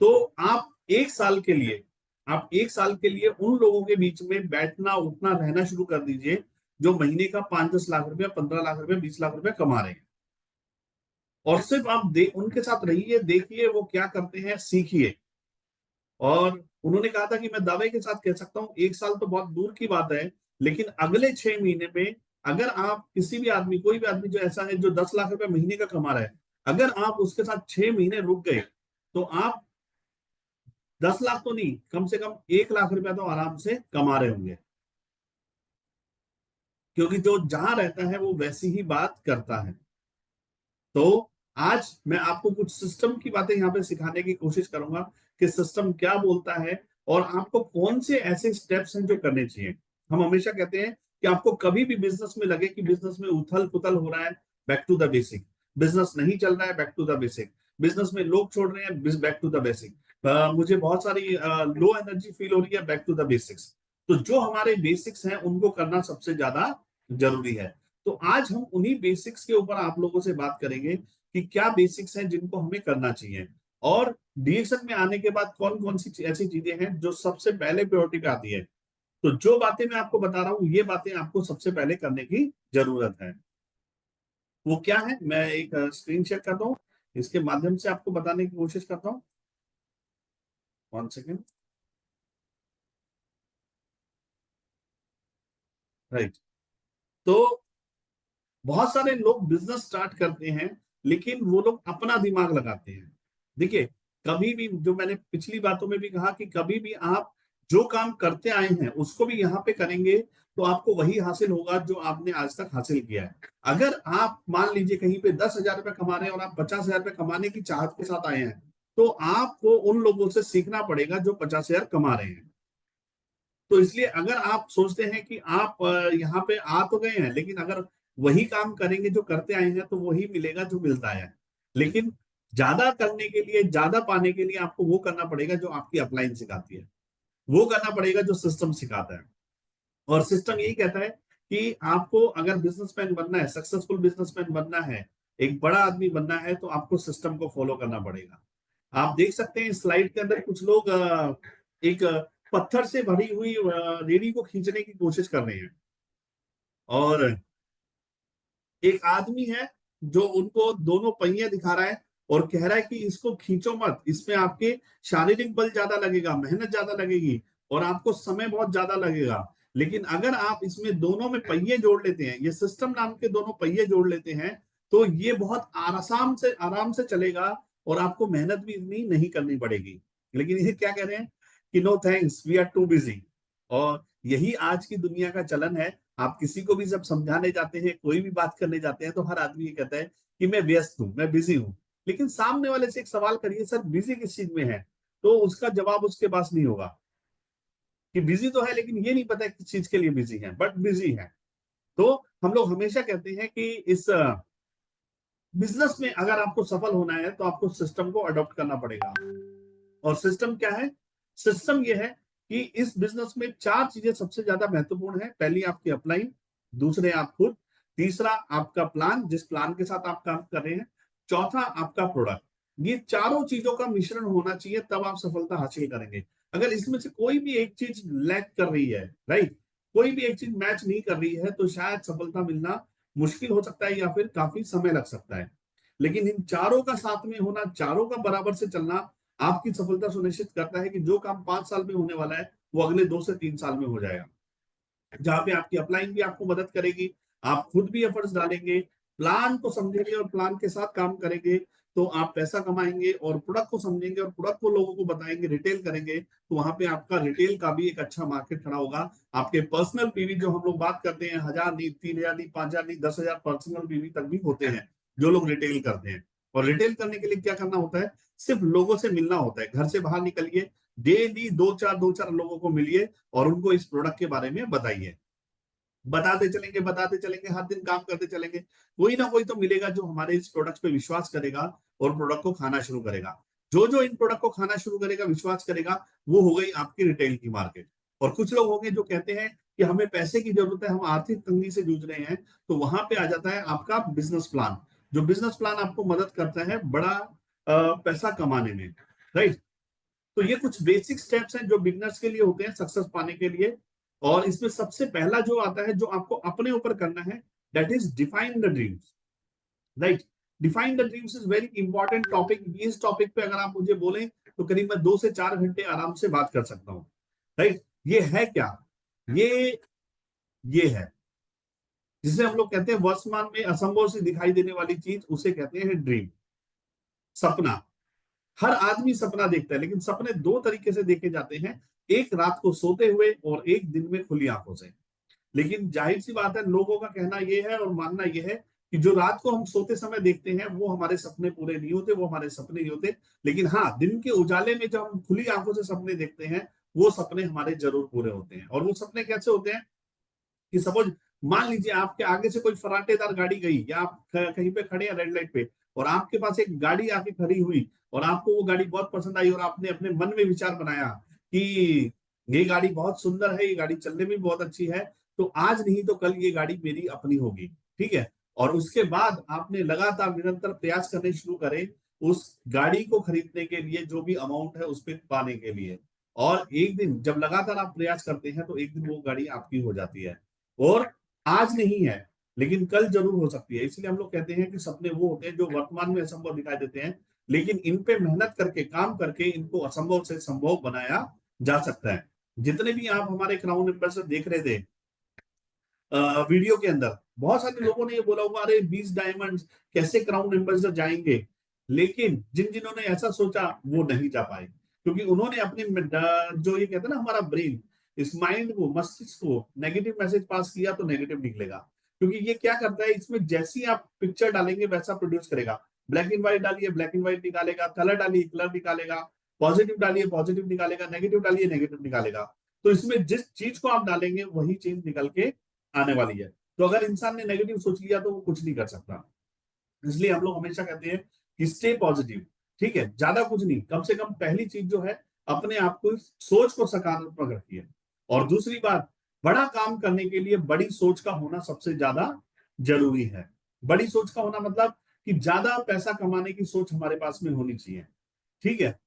तो आप एक साल के लिए आप एक साल के लिए उन लोगों के बीच में बैठना उठना रहना शुरू कर दीजिए जो महीने का 5, 10 लाख रुपया, 15 लाख रुपया, 20 लाख रुपया कमा रहे हैं। और सिर्फ आप उनके साथ रहिए, देखिए वो क्या करते हैं, सीखिए। और उन्होंने कहा था कि मैं दावे के साथ कह सकता हूं, एक साल तो बहुत दूर की बात है, लेकिन अगले 6 महीने में अगर आप किसी भी आदमी, कोई भी आदमी जो ऐसा है जो 10 लाख रुपए महीने का कमा रहा है, अगर आप उसके साथ 6 महीने रुक गए तो आप 10 लाख तो नहीं, कम से कम 1 लाख रुपया तो आराम से कमा रहे होंगे। क्योंकि जो जहां रहता है वो वैसी ही बात करता है। तो आज मैं आपको कुछ सिस्टम की बातें यहाँ पे सिखाने की कोशिश करूंगा कि सिस्टम क्या बोलता है और आपको कौन से ऐसे स्टेप्स हैं जो करने चाहिए। हम हमेशा कहते हैं कि आपको कभी भी बिजनेस में लगे कि बिजनेस में उथल पुथल हो रहा है, back to the basic. Business नहीं चल रहा है, back to the basic. Business में लोग छोड़ रहे हैं, बैक टू द बेसिक। मुझे बहुत सारी लो एनर्जी फील हो रही है, बैक टू द बेसिक्स। तो जो हमारे बेसिक्स हैं उनको करना सबसे ज्यादा जरूरी है। तो आज हम उन्हीं बेसिक्स के ऊपर आप लोगों से बात करेंगे कि क्या बेसिक्स हैं जिनको हमें करना चाहिए, और डीएक्शन में आने के बाद कौन कौन सी ऐसी चीजें हैं जो सबसे पहले प्रायोरिटी पे आती है। तो जो बातें मैं आपको बता रहा हूं, ये बातें आपको सबसे पहले करने की जरूरत है। वो क्या है, मैं एक स्क्रीन शेयर करता हूँ, इसके माध्यम से आपको बताने की कोशिश करता हूँ। 1 सेकेंड। राइट। तो बहुत सारे लोग बिजनेस स्टार्ट करते हैं, लेकिन वो लोग अपना दिमाग लगाते हैं। देखिए, कभी भी, जो मैंने पिछली बातों में भी कहा, कि कभी भी आप जो काम करते आए हैं उसको भी यहाँ पे करेंगे तो आपको वही हासिल होगा जो आपने आज तक हासिल किया है। अगर आप मान लीजिए कहीं पे 10 हजार रुपये कमा रहे हैं और आप 50 हजार रुपये कमाने की चाहत के साथ आए हैं, तो आपको उन लोगों से सीखना पड़ेगा जो 50 हजार कमा रहे हैं। तो इसलिए अगर आप सोचते हैं कि आप यहाँ पे आ तो गए हैं, लेकिन अगर वही काम करेंगे जो करते आए हैं तो वही मिलेगा जो मिलता है। लेकिन ज्यादा करने के लिए, ज्यादा पाने के लिए आपको वो करना पड़ेगा जो आपकी अपलाइन सिखाती है, वो करना पड़ेगा जो सिस्टम सिखाता है। और सिस्टम यही कहता है कि आपको अगर बिजनेसमैन बनना है, सक्सेसफुल बिजनेसमैन बनना है, एक बड़ा आदमी बनना है, तो आपको सिस्टम को फॉलो करना पड़ेगा। आप देख सकते हैं स्लाइड के अंदर कुछ लोग एक पत्थर से भरी हुई रेडी को खींचने की कोशिश कर रहे हैं, और एक आदमी है जो उनको दोनों पहिए दिखा रहा है और कह रहा है कि इसको खींचो मत, इसमें आपके शारीरिक बल ज्यादा लगेगा, मेहनत ज्यादा लगेगी और आपको समय बहुत ज्यादा लगेगा। लेकिन अगर आप इसमें दोनों में पहिए जोड़ लेते हैं, ये सिस्टम नाम के दोनों पहिए जोड़ लेते हैं, तो ये बहुत आराम से चलेगा और आपको मेहनत भी इतनी नहीं करनी पड़ेगी। लेकिन ये क्या कह रहे हैं कि no thanks, we are too busy. और यही आज की दुनिया का चलन है। आप किसी को भी जब समझाने जाते हैं, कोई भी बात करने जाते हैं, तो हर आदमी ये कहता है कि मैं व्यस्त हूं, मैं बिजी हूं। लेकिन सामने वाले से एक सवाल करिए, सर बिजी किस चीज में है, तो उसका जवाब उसके पास नहीं होगा। कि बिजी तो है, लेकिन ये नहीं पता किस चीज के लिए बिजी है, बट बिजी है। तो हम लोग हमेशा कहते हैं कि इस बिजनेस में अगर आपको सफल होना है तो आपको सिस्टम को अडॉप्ट करना पड़ेगा। और सिस्टम क्या है? सिस्टम ये है कि इस बिजनेस में 4 चीजें सबसे ज्यादा महत्वपूर्ण है। पहली आपकी अपलाइन, दूसरे आप खुद, तीसरा आपका प्लान, जिस प्लान के साथ आप काम कर रहे हैं, चौथा आपका प्रोडक्ट। ये चारों चीजों का मिश्रण होना चाहिए, तब आप सफलता हासिल करेंगे। अगर इसमें से कोई भी एक चीज लैक कर रही है, राइट, कोई भी एक चीज मैच नहीं कर रही है, तो शायद सफलता मिलना मुश्किल हो सकता है या फिर काफी समय लग सकता है। लेकिन इन चारों का साथ में होना, चारों का बराबर से चलना आपकी सफलता सुनिश्चित करता है कि जो काम 5 साल में होने वाला है वो अगले 2 से 3 साल में हो जाएगा। जहाँ पे आपकी अपलाइन भी आपको मदद करेगी, आप खुद भी एफर्ट्स डालेंगे, प्लान को समझेंगे और प्लान के साथ काम करेंगे, तो आप पैसा कमाएंगे और प्रोडक्ट को समझेंगे और प्रोडक्ट को लोगों को बताएंगे, रिटेल करेंगे, तो वहां पे आपका रिटेल का भी एक अच्छा मार्केट खड़ा होगा। आपके पर्सनल पीवी जो हम लोग बात करते हैं, 1000 नहीं, 3000 नहीं, 5000 नहीं, 10,000 पर्सनल पीवी तक भी होते हैं जो लोग रिटेल करते हैं। और रिटेल करने के लिए क्या करना होता है, सिर्फ लोगों से मिलना होता है। घर से बाहर निकलिए, डेली दो चार लोगों को मिलिए और उनको इस प्रोडक्ट के बारे में बताइए। बताते चलेंगे, हर दिन काम करते चलेंगे, कोई ना कोई तो मिलेगा जो हमारे इस प्रोडक्ट पे विश्वास करेगा और प्रोडक्ट को खाना शुरू करेगा। जो जो इन प्रोडक्ट को खाना शुरू करेगा, विश्वास करेगा, वो हो गई आपकी रिटेल की मार्केट। और कुछ लोग होंगे जो कहते हैं कि हमें पैसे की जरूरत है, हम आर्थिक तंगी से जूझ रहे हैं, तो वहां पे आ जाता है आपका बिजनेस प्लान। जो बिजनेस प्लान आपको मदद करता है बड़ा पैसा कमाने में, राइट। तो ये कुछ बेसिक स्टेप्स हैं जो बिगनर्स के लिए होते हैं सक्सेस पाने के लिए। और इसमें सबसे पहला जो आता है, जो आपको अपने ऊपर करना है, that is define the dreams, right. Define the dreams is very important topic. इस टॉपिक पे अगर आप मुझे बोलें तो करीब मैं 2 से 4 घंटे आराम से बात कर सकता हूँ, राइट। ये है क्या, ये ये है जिसे हम लोग कहते हैं वर्तमान में असंभव से दिखाई देने वाली चीज, उसे कहते हैं ड्रीम, सपना। हर आदमी सपना देखता है, लेकिन सपने दो तरीके से देखे जाते हैं, एक रात को सोते हुए और एक दिन में खुली आंखों से। लेकिन जाहिर सी बात है, लोगों का कहना यह है और मानना यह है कि जो रात को हम सोते समय देखते हैं वो हमारे सपने पूरे नहीं होते, वो हमारे सपने नहीं होते। लेकिन हाँ, दिन के उजाले में जब हम खुली आंखों से सपने देखते हैं, वो सपने हमारे जरूर पूरे होते हैं। और वो सपने कैसे होते हैं कि सपोज मान लीजिए आपके आगे से कोई फराटेदार गाड़ी गई, या आप कहीं पे खड़े हैं रेड लाइट पे, और आपके पास एक गाड़ी आके खड़ी हुई और आपको वो गाड़ी बहुत पसंद आई और आपने अपने मन में विचार बनाया कि ये गाड़ी बहुत सुंदर है, ये गाड़ी चलने में बहुत अच्छी है, तो आज नहीं तो कल ये गाड़ी मेरी अपनी होगी, ठीक है। और उसके बाद आपने लगातार निरंतर प्रयास करने शुरू करे उस गाड़ी को खरीदने के लिए, जो भी अमाउंट है उस पर पाने के लिए। और एक दिन जब लगातार आप प्रयास करते हैं, तो एक दिन वो गाड़ी आपकी हो जाती है। और आज नहीं है, लेकिन कल जरूर हो सकती है। इसलिए हम लोग कहते हैं कि सपने वो होते हैं जो वर्तमान में असंभव दिखाई देते हैं, लेकिन इन पे मेहनत करके, काम करके इनको असंभव से संभव बनाया जा सकता है। जितने भी आप हमारे क्राउन एम्बेसडर देख रहे थे वीडियो के अंदर, बहुत सारे लोगों ने ये बोला होगा, अरे 20 डायमंड्स कैसे क्राउन एम्बेसडर जाएंगे। लेकिन जिन जिन्होंने ऐसा सोचा वो नहीं जा पाए, क्योंकि उन्होंने अपने जो ये कहते हैं ना, हमारा ब्रेन, इस माइंड को, मस्तिष्क को नेगेटिव मैसेज पास किया तो नेगेटिव निकलेगा। क्योंकि ये क्या करता है, इसमें जैसी आप पिक्चर डालेंगे वैसा प्रोड्यूस करेगा। ब्लैक एंड व्हाइट डालिए, ब्लैक एंड व्हाइट निकालेगा, कलर डालिए, कलर निकालेगा, पॉजिटिव डालिए, पॉजिटिव निकालेगा, नेगेटिव डालिए, नेगेटिव निकालेगा। तो इसमें जिस चीज को आप डालेंगे वही चीज निकल के आने वाली है। तो अगर इंसान ने नेगेटिव सोच लिया तो वो कुछ नहीं कर सकता। इसलिए हम लोग हमेशा कहते हैं कि स्टे पॉजिटिव, ठीक है, ज्यादा कुछ नहीं, कम से कम पहली चीज जो है, अपने आप को, सोच को सकारात्मक रखिए। और दूसरी बात, बड़ा काम करने के लिए बड़ी सोच का होना सबसे ज्यादा जरूरी है। बड़ी सोच का होना मतलब कि ज्यादा पैसा कमाने की सोच हमारे पास में होनी चाहिए, ठीक है।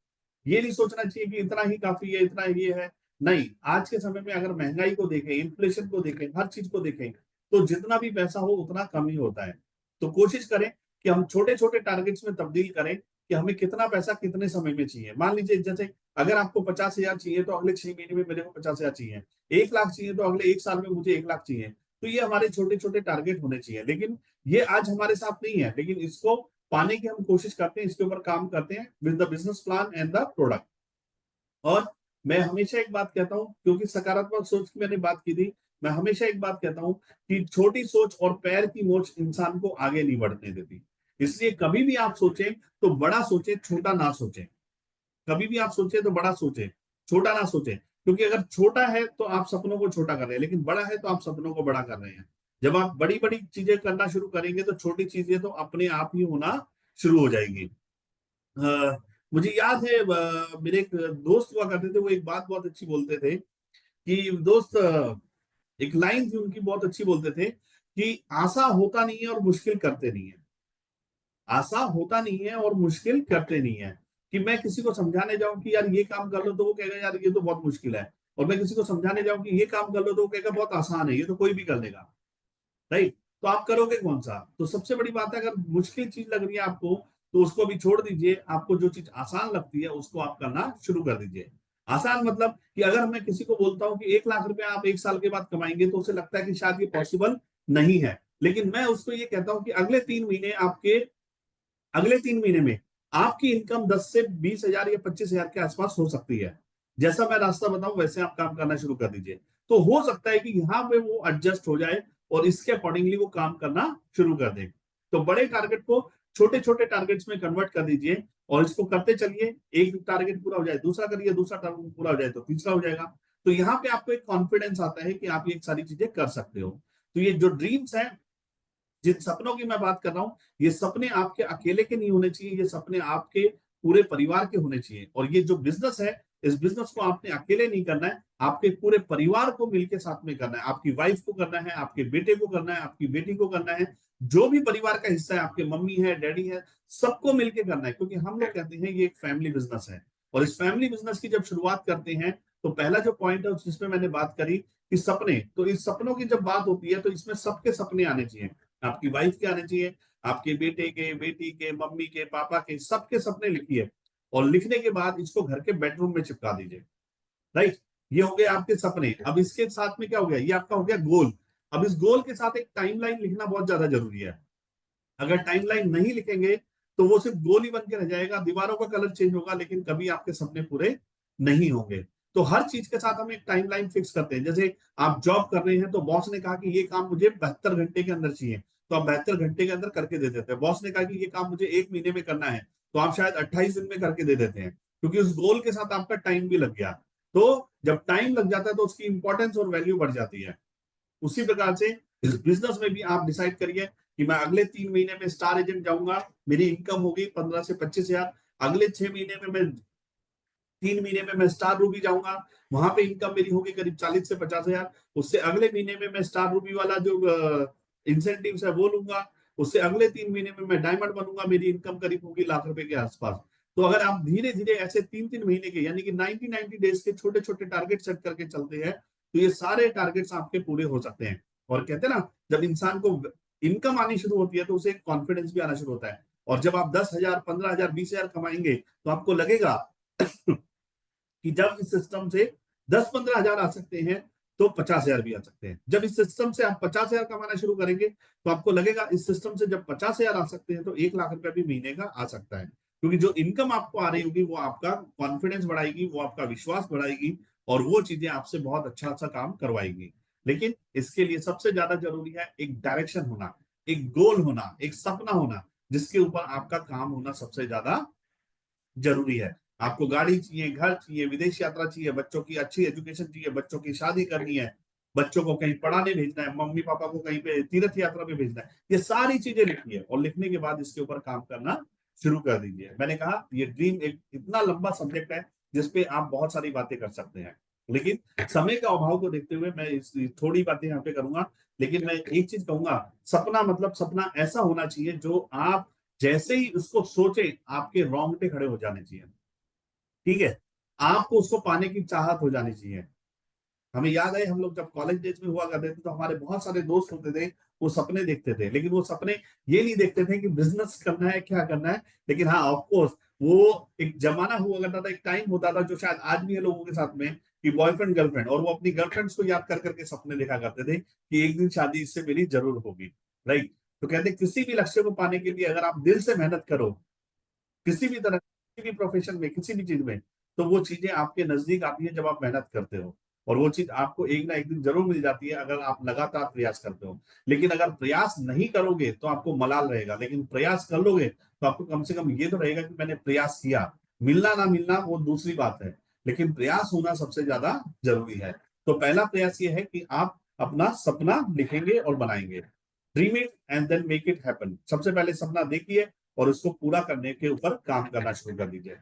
ये नहीं सोचना चाहिए कि इतना ही काफी है, इतना ये है। नहीं, आज के समय में अगर महंगाई को देखें, इन्फ्लेशन को देखें, हर चीज को देखें, तो जितना भी पैसा हो उतना कम ही होता है। तो कोशिश करें कि हम छोटे छोटे टारगेट्स में तब्दील करें कि हमें कितना पैसा कितने समय में चाहिए। मान लीजिए, जैसे अगर आपको 50,000 चाहिए तो अगले 6 महीने में मेरे को 50,000 चाहिए, 1 लाख चाहिए तो अगले 1 साल में मुझे 1 लाख चाहिए। तो ये हमारे छोटे छोटे टारगेट होने चाहिए। लेकिन ये आज हमारे साथ नहीं है, लेकिन इसको पाने की हम कोशिश करते हैं, इसके ऊपर काम करते हैं with the business plan and the product. और मैं हमेशा एक बात कहता हूं, क्योंकि सकारात्मक सोच की मैंने बात की थी, मैं हमेशा एक बात कहता हूं कि छोटी सोच और पैर की मोच इंसान को आगे नहीं बढ़ने देती। इसलिए कभी भी आप सोचें तो बड़ा सोचें, छोटा ना सोचें। कभी भी आप सोचें तो बड़ा सोचें, छोटा ना सोचें। क्योंकि अगर छोटा है तो आप सपनों को छोटा कर रहे हैं, लेकिन बड़ा है तो आप सपनों को बड़ा कर रहे हैं। जब आप बड़ी बड़ी चीजें करना शुरू करेंगे तो छोटी चीजें तो अपने आप ही होना शुरू हो जाएंगी। मुझे याद है, मेरे एक दोस्त हुआ करते थे, वो एक बात बहुत अच्छी बोलते थे कि दोस्त, एक लाइन थी उनकी बहुत अच्छी, बोलते थे कि आशा होता नहीं है और मुश्किल करते नहीं है। आशा होता नहीं है और मुश्किल करते नहीं है। कि मैं किसी को समझाने जाऊं कि यार ये काम कर लो तो वो कहेगा यार ये तो बहुत मुश्किल है, और मैं किसी को समझाने जाऊं कि ये काम कर लो तो वो कहेगा बहुत आसान है, ये तो कोई भी कर लेगा, राइट। तो आप करोगे कौन सा? तो सबसे बड़ी बात है, अगर मुश्किल चीज लग रही है आपको तो उसको अभी छोड़ दीजिए, आपको जो चीज आसान लगती है उसको आप करना शुरू कर दीजिए। आसान मतलब कि अगर मैं किसी को बोलता हूँ कि 1 लाख रुपया आप 1 साल के बाद कमाएंगे तो उसे लगता है कि शायद ये पॉसिबल नहीं है, लेकिन मैं उसको ये कहता हूँ कि अगले 3 महीने में आपकी इनकम 10 से 20 हजार या 25 हजार के आसपास हो सकती है। जैसा मैं रास्ता बताऊं वैसे आप काम करना शुरू कर दीजिए, तो हो सकता है कि यहाँ पे वो एडजस्ट हो जाए और इसके अकॉर्डिंगली वो काम करना शुरू कर दे। तो बड़े टारगेट को छोटे छोटे टारगेट्स में कन्वर्ट कर दीजिए और इसको करते चलिए। एक टारगेट पूरा हो जाए दूसरा करिए, दूसरा टारगेट पूरा हो जाए तो तीसरा हो जाएगा। तो यहाँ पे आपको एक कॉन्फिडेंस आता है कि आप ये सारी चीजें कर सकते हो। तो ये जो ड्रीम्स हैं, जिन सपनों की मैं बात कर रहा हूं, ये सपने आपके अकेले के नहीं होने चाहिए, ये सपने आपके पूरे परिवार के होने चाहिए। और ये जो बिजनेस है, इस बिजनेस को आपने अकेले नहीं करना है, आपके पूरे परिवार को मिलकर साथ में करना है। आपकी वाइफ को करना है, आपके बेटे को करना है, आपकी बेटी को करना है, जो भी परिवार का हिस्सा है, आपके मम्मी है, डैडी है, सबको मिलकर करना है। क्योंकि हम लोग कहते हैं ये एक फैमिली बिजनेस है, और इस फैमिली बिजनेस की जब शुरुआत करते हैं तो पहला जो पॉइंट है जिसमें मैंने बात करी कि सपने, तो इस सपनों की जब बात होती है तो इसमें सबके सपने आने चाहिए। आपकी वाइफ के आने चाहिए, आपके बेटे के, बेटी के, मम्मी के, पापा के, सबके सपने लिखिए, और लिखने के बाद इसको घर के बेडरूम में चिपका दीजिए, राइट। ये हो गए आपके सपने। अब इसके साथ में क्या हो गया, ये आपका हो गया गोल। अब इस गोल के साथ एक टाइमलाइन लिखना बहुत ज्यादा जरूरी है। अगर टाइमलाइन नहीं लिखेंगे तो वो सिर्फ गोल ही बन के रह जाएगा, दीवारों का कलर चेंज होगा लेकिन कभी आपके सपने पूरे नहीं होंगे। तो हर चीज के साथ हम एक टाइमलाइन फिक्स करते हैं। जैसे आप जॉब कर रहे हैं तो बॉस ने कहा कि ये काम मुझे 72 घंटे के अंदर चाहिए, तो आप 72 घंटे के अंदर करके दे देते हैं। बॉस ने कहा कि ये काम मुझे 1 महीने में करना है, तो आप शायद 28 दिन में करके दे देते हैं, क्योंकि उस गोल के साथ आपका टाइम भी लग गया। तो जब टाइम लग जाता है तो उसकी इंपॉर्टेंस और वैल्यू बढ़ जाती है। उसी प्रकार से इस बिजनेस में भी आप डिसाइड करिए कि मैं अगले 3 महीने में स्टार एजेंट जाऊंगा, मेरी इनकम होगी 15 से 25 हजार। अगले 6 महीने में मैं 3 महीने में मैं स्टार रूबी जाऊंगा, वहां पे इनकम मेरी होगी करीब 40 से 50 हजार। उससे अगले महीने में मैं स्टार रूबी वाला जो इंसेंटिव है वो लूंगा। उससे अगले 3 महीने में मैं डायमंड बनूंगा, मेरी इनकम करीब होगी ₹1,00,000 के आसपास। तो अगर आप धीरे धीरे ऐसे 3-3 महीने के यानी कि 90 डेज के छोटे छोटे टारगेट सेट करके चलते हैं तो ये सारे टारगेट्स आपके पूरे हो सकते हैं। और कहते हैं ना, जब इंसान को इनकम आनी शुरू होती है तो उसे कॉन्फिडेंस भी आना शुरू होता है। और जब आप 10 हजार, 15 हजार, 20 हजार कमाएंगे तो आपको लगेगा कि जब इस सिस्टम से 10-15 हजार आ सकते हैं तो 50 हजार भी आ सकते हैं। जब इस सिस्टम से आप 50 हजार कमाना शुरू करेंगे तो आपको लगेगा इस सिस्टम से जब 50 हजार आ सकते हैं तो 1 लाख रुपया भी महीने का आ सकता है। क्योंकि जो इनकम आपको आ रही होगी वो आपका कॉन्फिडेंस बढ़ाएगी, वो आपका विश्वास बढ़ाएगी, और वो चीजें आपसे बहुत अच्छा अच्छा काम करवाएगी। लेकिन इसके लिए सबसे ज्यादा जरूरी है एक डायरेक्शन होना, एक गोल होना, एक सपना होना, जिसके ऊपर आपका काम होना सबसे ज्यादा जरूरी है। आपको गाड़ी चाहिए, घर चाहिए, विदेश यात्रा चाहिए, बच्चों की अच्छी एजुकेशन चाहिए, बच्चों की शादी करनी है, बच्चों को कहीं पढ़ाने भेजना है, मम्मी पापा को कहीं पे तीर्थ यात्रा पे भेजना है, ये सारी चीजें लिखिए और लिखने के बाद इसके ऊपर काम करना शुरू कर दीजिए। मैंने कहा ये ड्रीम एक इतना लंबा सब्जेक्ट है जिसपे आप बहुत सारी बातें कर सकते हैं, लेकिन समय का अभाव को देखते हुए मैं थोड़ी बातें यहाँ पे करूंगा। लेकिन मैं एक चीज कहूंगा, सपना मतलब सपना ऐसा होना चाहिए जो आप जैसे ही उसको सोचे आपके रोंगटे खड़े हो जाने चाहिए, ठीक है, आपको उसको पाने की चाहत हो जानी चाहिए। हमें याद है हम लोग जब कॉलेज डेज में हुआ करते थे तो हमारे बहुत सारे दोस्त होते थे, वो सपने देखते थे, लेकिन वो सपने ये नहीं देखते थे कि बिजनेस करना है, क्या करना है। लेकिन हाँ, ऑफ कोर्स वो एक जमाना हुआ करता था, एक टाइम होता था जो शायद आज भी है लोगों के साथ में, कि बॉयफ्रेंड गर्लफ्रेंड, और वो अपनी गर्लफ्रेंड्स को याद कर करके सपने देखा करते थे कि एक दिन शादी इससे मेरी जरूर होगी, राइट। तो कहते किसी भी लक्ष्य को पाने के लिए अगर आप दिल से मेहनत करो, किसी भी तरह, किसी भी प्रोफेशन में, किसी भी चीज में, तो वो चीजें आपके नजदीक आती है जब आप मेहनत करते हो, और वो चीज आपको एक ना एक दिन जरूर मिल जाती है अगर आप लगातार प्रयास करते हो। लेकिन अगर प्रयास नहीं करोगे तो आपको मलाल रहेगा, लेकिन प्रयास कर लोगे तो आपको कम से कम ये तो रहेगा कि मैंने प्रयास किया। मिलना ना मिलना वो दूसरी बात है, लेकिन प्रयास होना सबसे ज्यादा जरूरी है। तो पहला प्रयास ये है कि आप अपना सपना लिखेंगे और बनाएंगे। Dream it and then make it happen. सबसे पहले सपना देखिए और उसको पूरा करने के ऊपर काम करना शुरू कर दीजिए।